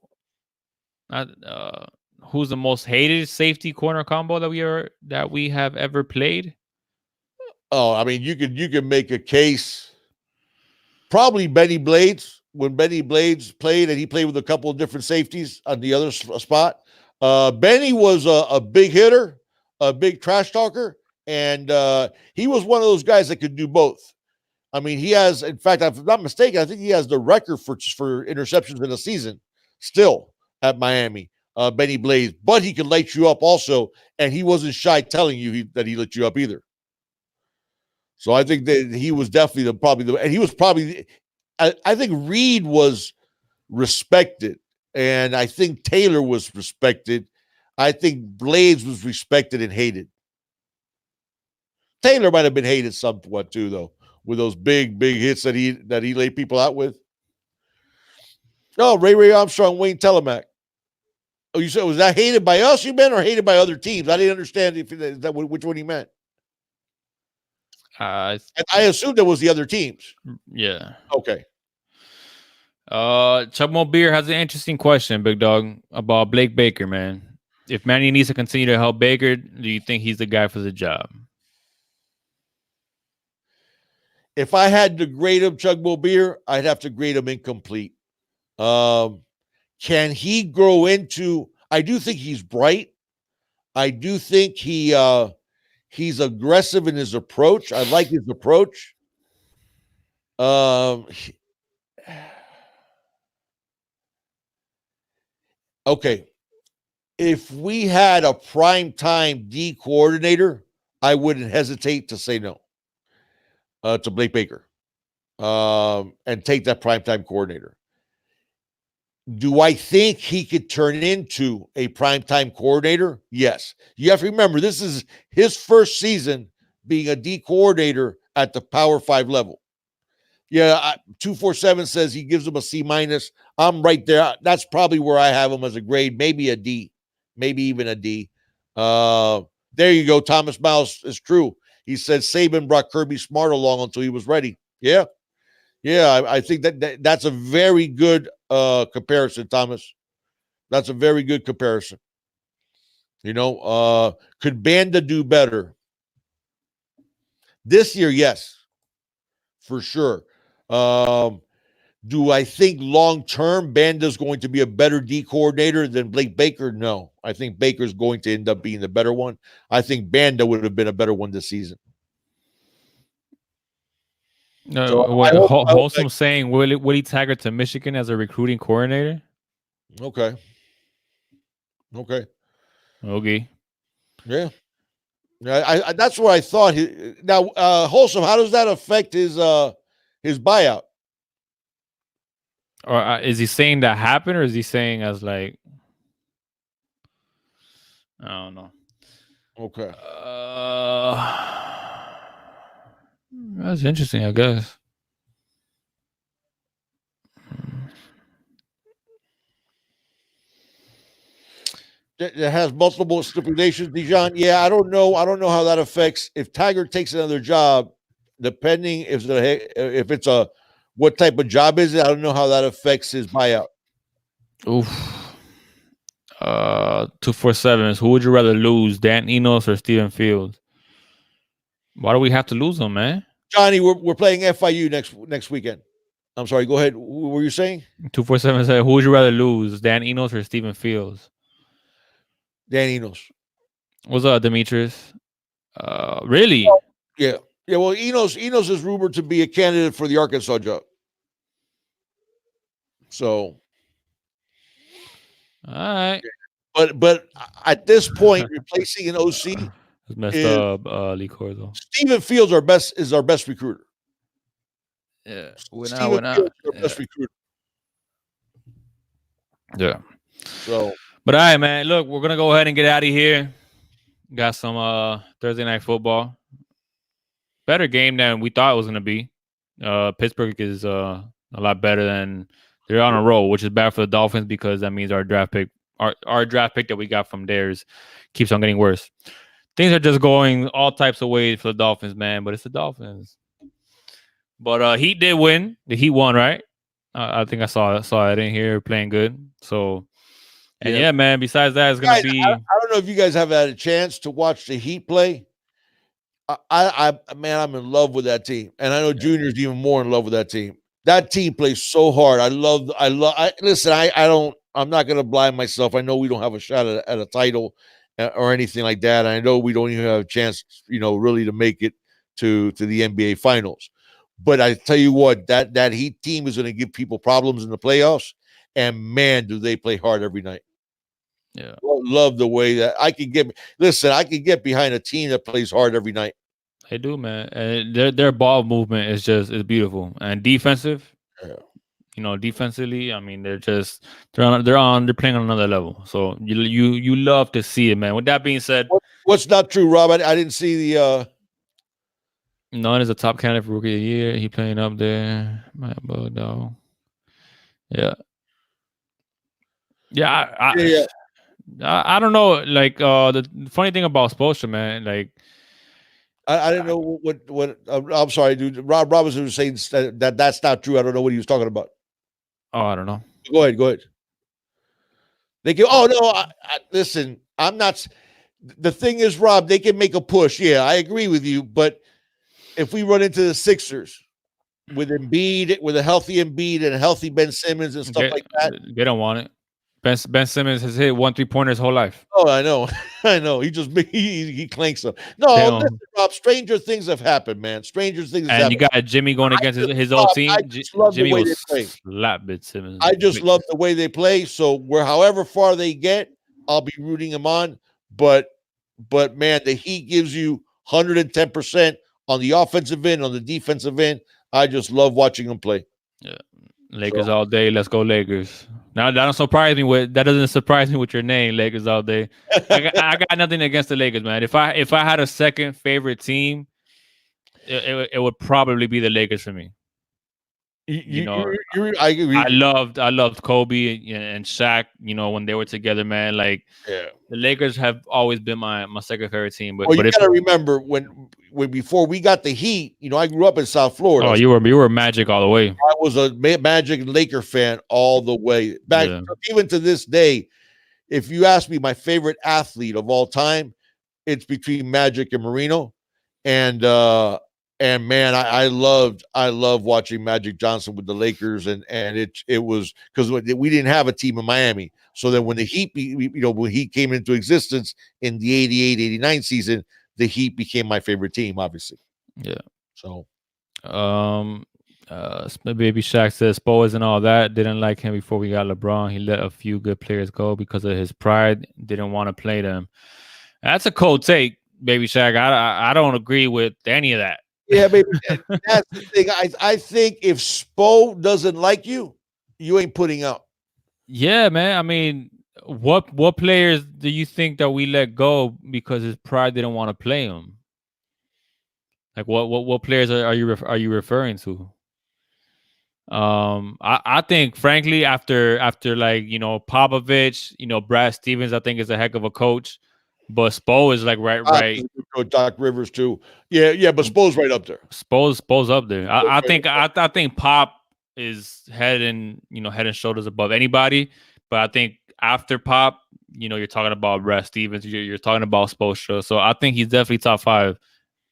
who's the most hated safety corner combo that we have ever played. Oh, I mean, you could make a case. Probably Benny Blades. When Benny Blades played, and he played with a couple of different safeties on the other spot. Benny was a big hitter, a big trash talker, and he was one of those guys that could do both. I mean, he has, in fact, if I'm not mistaken, I think he has the record for interceptions in a season still at Miami, Benny Blades. But he could light you up also, and he wasn't shy telling you that he lit you up either. So I think that he was definitely I think Reed was respected, and I think Taylor was respected. I think Blades was respected and hated. Taylor might have been hated somewhat too, though, with those big hits that he laid people out with. Oh, Ray Armstrong, Wayne Telemack. Oh, you said, was that hated by us, you meant, or hated by other teams? I didn't understand which one he meant. I assumed it was the other teams. Yeah. Okay. Chuck Mobeer has an interesting question, Big Dog, about Blake Baker, man. If Manny needs to continue to help Baker, do you think he's the guy for the job? If I had to grade him, Chuck Mobeer, I'd have to grade him incomplete. Can he grow into? I do think he's bright. I do think he's aggressive in his approach. I like his approach. Okay. If we had a primetime D coordinator, I wouldn't hesitate to say no to Blake Baker and take that primetime coordinator. Do I think he could turn into a primetime coordinator? Yes. You have to remember, this is his first season being a D coordinator at the Power 5 level. Yeah, 247 says he gives him a C-. I'm right there. That's probably where I have him as a grade, maybe a D, maybe even a D. There you go. Thomas Mouse is true. He said Saban brought Kirby Smart along until he was ready. Yeah. Yeah, I think that's a very good comparison, Thomas. That's a very good comparison. Could Banda do better? This year, yes, for sure. Do I think long-term Banda's going to be a better D coordinator than Blake Baker? No. I think Baker's going to end up being the better one. I think Banda would have been a better one this season. No, so Wholesome saying Willie Taggart to Michigan as a recruiting coordinator? Okay. Yeah. I that's what I thought. Now, Wholesome, how does that affect his buyout? Or is he saying that happened, or is he saying as like, I don't know. Okay. That's interesting, I guess. It has multiple stipulations, Dijon. Yeah, I don't know how that affects if Taggart takes another job, depending if it's a what type of job is it. I don't know how that affects his buyout. Oof. 247. Who would you rather lose, Dan Enos or Steven Fields? Why do we have to lose them, man? Johnny, we're playing FIU next weekend. I'm sorry. Go ahead. What were you saying? 247 said, who would you rather lose, Dan Enos or Steven Fields? Dan Enos. What's up, Demetrius? Really? Yeah. Well, Enos is rumored to be a candidate for the Arkansas job. So, all right. But at this point, replacing an OC it's messed up. Lee Corzo. Steven Fields is our best recruiter. Yeah, Steven Fields is our best recruiter. Yeah. So, but all right, man. Look, we're gonna go ahead and get out of here. Got some Thursday night football. Better game than we thought it was gonna be. Pittsburgh is a lot better than they're on a roll, which is bad for the Dolphins because that means our draft pick that we got from theirs keeps on getting worse. Things are just going all types of ways for the Dolphins, man. But it's the Dolphins. But Heat did win. The Heat won, right? I think I saw it in here playing good. So, and yeah, man. Besides that, it's gonna be. I don't know if you guys have had a chance to watch the Heat play. Man, I'm in love with that team, and I know Junior's even more in love with that team. That team plays so hard. Listen. I'm not going to blind myself. I know we don't have a shot at a title or anything like that. I know we don't even have a chance, really to make it to the NBA Finals. But I tell you what, that Heat team is going to give people problems in the playoffs. And man, do they play hard every night. Yeah, love the way that I can get. Listen, I can get behind a team that plays hard every night. They do, man. And their ball movement is beautiful and defensive. Yeah. Defensively, I mean, they're playing on another level. So you love to see it, man. With that being said, what's not true, Rob? I didn't see the. None is a top candidate for rookie of the year. He playing up there. My dog. Yeah. Yeah. I don't know. Like the funny thing about Spoelstra, man, like. I didn't know what I'm sorry, dude. Rob Robinson was saying that's not true. I don't know what he was talking about. Oh, I don't know. Go ahead. They can. Oh no! Listen, I'm not. The thing is, Rob, they can make a push. Yeah, I agree with you. But if we run into the Sixers with Embiid, with a healthy Embiid and a healthy Ben Simmons and stuff like that, they don't want it. Ben Simmons has hit 1 3-pointer his whole life. Oh, I know. He just he clanks them. No, listen, Rob. Stranger things have happened, man. Stranger things. Have happened. You got Jimmy going against his old team. Jimmy will slap Ben Simmons. I just love the way they play. So however far they get, I'll be rooting them on. But man, the Heat gives you 110% on the offensive end, on the defensive end. I just love watching them play. Yeah. Lakers all day. Let's go Lakers. Now that doesn't surprise me with your name, Lakers all day. I got nothing against the Lakers, man. If I had a second favorite team, it would probably be the Lakers for me. I agree. I loved Kobe and Shaq. When they were together, man. Like, yeah, the Lakers have always been my second favorite team. But you gotta remember when before we got the Heat, I grew up in South Florida. Oh, you were Magic all the way. I was a Magic and Laker fan all the way back, even to this day. if you ask me my favorite athlete of all time, it's between Magic and Marino. And man, I loved watching Magic Johnson with the Lakers, and it was because we didn't have a team in Miami. So then when the Heat, when Heat came into existence in the 88-89 season, the Heat became my favorite team, obviously. Yeah. So, Baby Shaq says Spo and all that. Didn't like him before we got LeBron. He let a few good players go because of his pride. Didn't want to play them. That's a cold take, Baby Shaq. I don't agree with any of that. Yeah, baby. That's the thing. I think if Spo doesn't like you, you ain't putting up. Yeah, man. I mean, what players do you think that we let go because his pride didn't want to play him? Like what players are you referring to? I think frankly after like Popovich, Brad Stevens, I think is a heck of a coach, but Spo is like right. Doc Rivers too. Yeah, but Spo's right up there. Spo's up there. I think Pop is head and shoulders above anybody, but I think after Pop, you're talking about Brad Stevens, you're talking about Spo. So I think he's definitely top 5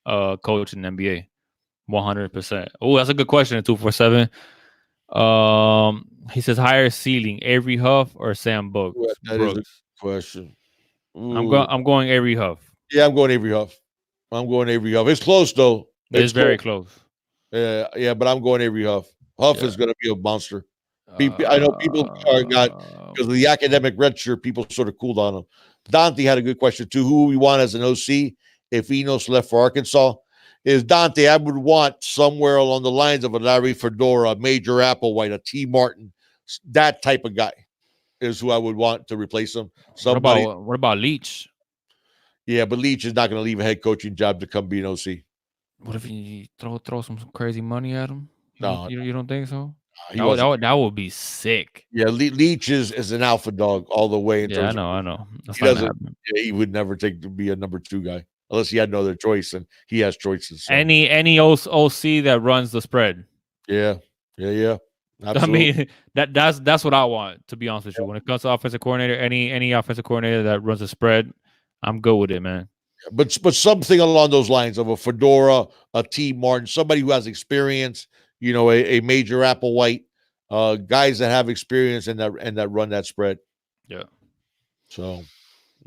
coach in the NBA. 100%. Oh, that's a good question. 247. He says higher ceiling, Avery Huff or Sam Brooks? That is a question. Ooh. I'm going Avery Huff. Yeah, I'm going Avery Huff. It's close though. It's very close. Yeah, but I'm going Avery Huff. Huff is going to be a monster. I know people got because of the academic redshirt. People sort of cooled on him. Dante had a good question too. Who we want as an OC if Enos left for Arkansas? Is Dante? I would want somewhere along the lines of a Larry Fedora, Major Applewhite, a T. Martin, that type of guy is who I would want to replace him. Somebody. What about Leach? Yeah, but Leach is not going to leave a head coaching job to come be an OC. What if you throw some crazy money at him? No, you don't think so? That would be sick. Yeah, Leach is an alpha dog all the way. Yeah, I know. He would never take to be a number 2 guy unless he had no other choice, and he has choices. So. Any OC that runs the spread. Yeah. Absolutely. I mean, that's what I want, to be honest with you. When it comes to offensive coordinator, any offensive coordinator that runs the spread, I'm good with it, man. But something along those lines of a Fedora, a T. Martin, somebody who has experience, a Major Applewhite, guys that have experience and that run that spread. Yeah. So,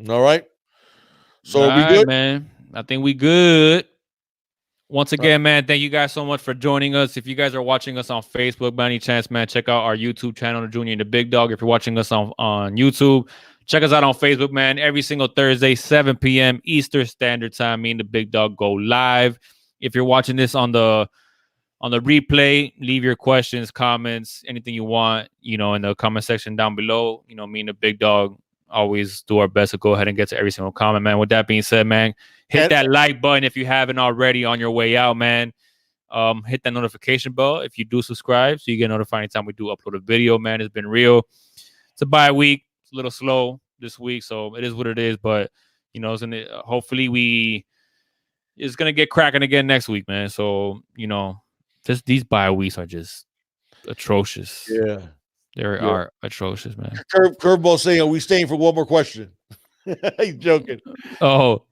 all right. So all we good, man. I think we good. Once again, man, thank you guys so much for joining us. If you guys are watching us on Facebook by any chance, man, check out our YouTube channel, The Junior and the Big Dog. If you're watching us on YouTube, check us out on Facebook, man. Every single Thursday, 7 p.m. Eastern Standard Time, me and the Big Dog go live. If you're watching this on the replay, leave your questions, comments, anything you want, in the comment section down below. Me and the Big Dog always do our best to go ahead and get to every single comment, man. With that being said, man, hit that like button if you haven't already on your way out, man. Hit that notification bell if you do subscribe so you get notified anytime we do upload a video, man. It's been real. It's a bye week. It's a little slow this week, so it is what it is. But, hopefully it's going to get cracking again next week, man. So, just these bye weeks are just atrocious. Yeah. They are atrocious, man. Curveball saying, are we staying for one more question? He's joking. Oh,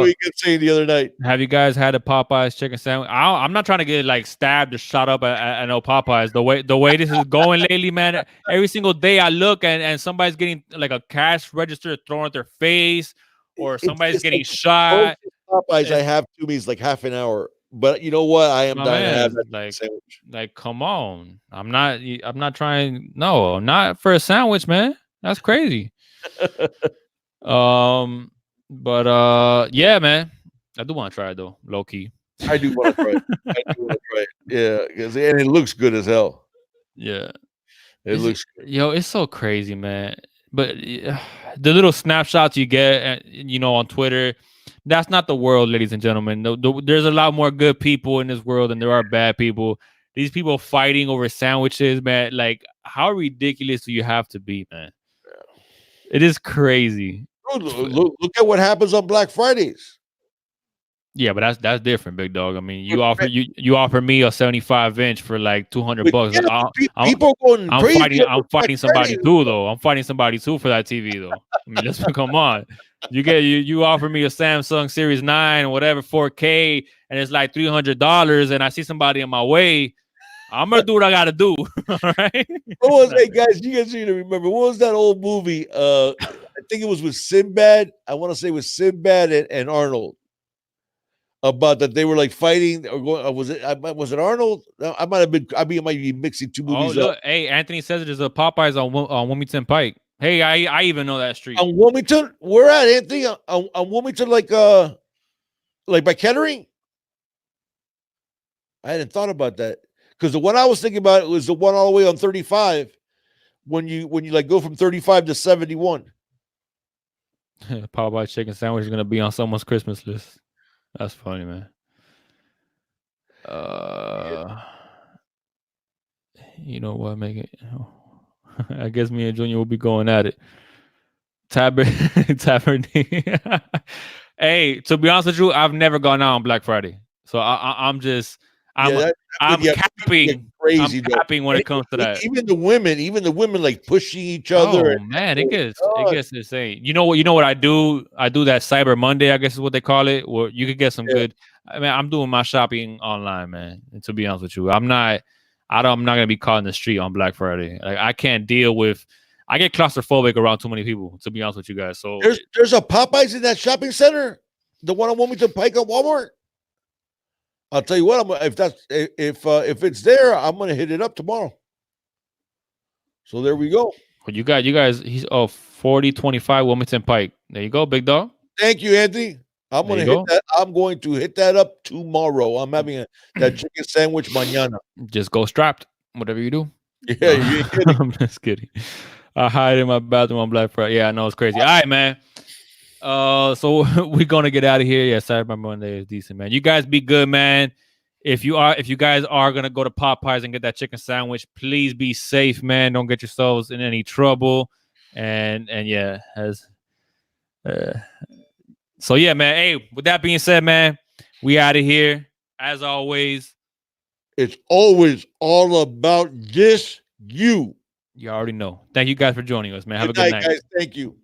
we could say the other night. Have you guys had a Popeyes chicken sandwich? I'm not trying to get like stabbed or shot up at no Popeyes. The way this is going lately, man. Every single day I look and somebody's getting like a cash register thrown at their face, or somebody's getting shot. Popeyes, I have to me is like half an hour. But you know what? I am dying to have that sandwich. Like, come on. I'm not trying. No, I'm not for a sandwich, man. That's crazy. Yeah, man. I do want to try it though, low key. I do want to try it. Yeah, and it looks good as hell. Yeah, it looks good. It's so crazy, man. But the little snapshots you get, on Twitter. That's not the world, ladies and gentlemen. There's a lot more good people in this world than there are bad people. These people fighting over sandwiches, man. Like, how ridiculous do you have to be, man? Yeah. It is crazy. Look at what happens on Black Fridays. Yeah, but that's different, big dog. I mean, you offer me a 75-inch for like $200. Yeah, people going crazy. I'm fighting somebody too, though. I'm fighting somebody too for that TV, though. I mean, let's come on. You offer me a Samsung Series 9 or whatever 4K, and it's like $300, and I see somebody in my way. I'm gonna do what I gotta do. All right. Hey guys, you guys need to remember what was that old movie? I think it was with Sinbad. I want to say it was Sinbad and Arnold. About that they were like fighting or going. Was it Arnold? I might be mixing two movies up. Hey, Anthony says there's a Popeyes on Wilmington Pike. Hey, I even know that street. On Wilmington, where at, Anthony? On Wilmington, like by Kettering. I hadn't thought about that because the one I was thinking about was the one all the way on 35 when you like go from 35 to 71. Popeye chicken sandwich is gonna be on someone's Christmas list. That's funny, man. You know what? Make it. I guess me and Junior will be going at it. Tavern. Hey, to be honest with you, I've never gone out on Black Friday, so I'm capping. Crazy, I'm capping when it comes to that. Even the women like pushing each other. Oh man, it gets insane. You know what I do? I do that Cyber Monday, I guess is what they call it, where you could get some good. I mean, I'm doing my shopping online, man. And to be honest with you, I'm not gonna be caught in the street on Black Friday. Like I can't deal with. I get claustrophobic around too many people. To be honest with you guys, so there's a Popeyes in that shopping center, the one on Wilmington Pike at Walmart. I'll tell you what, if it's there, I'm gonna hit it up tomorrow. So there we go. Well, you guys. He's 4025 Wilmington Pike. There you go, big dog. Thank you, Anthony. I'm going to hit that up tomorrow. I'm having that chicken sandwich mañana. Just go strapped, whatever you do. Yeah, I'm just kidding. I hide in my bathroom on Black Friday. Yeah, I know it's crazy. All right, man. So we're gonna get out of here. Yeah, Cyber Monday is decent, man. You guys be good, man. If you guys are gonna go to Popeyes and get that chicken sandwich, please be safe, man. Don't get yourselves in any trouble. And yeah, so yeah, man. Hey, with that being said, man, we out of here. As always, it's always all about you. You already know. Thank you guys for joining us, man. Have a good night. Guys. Thank you.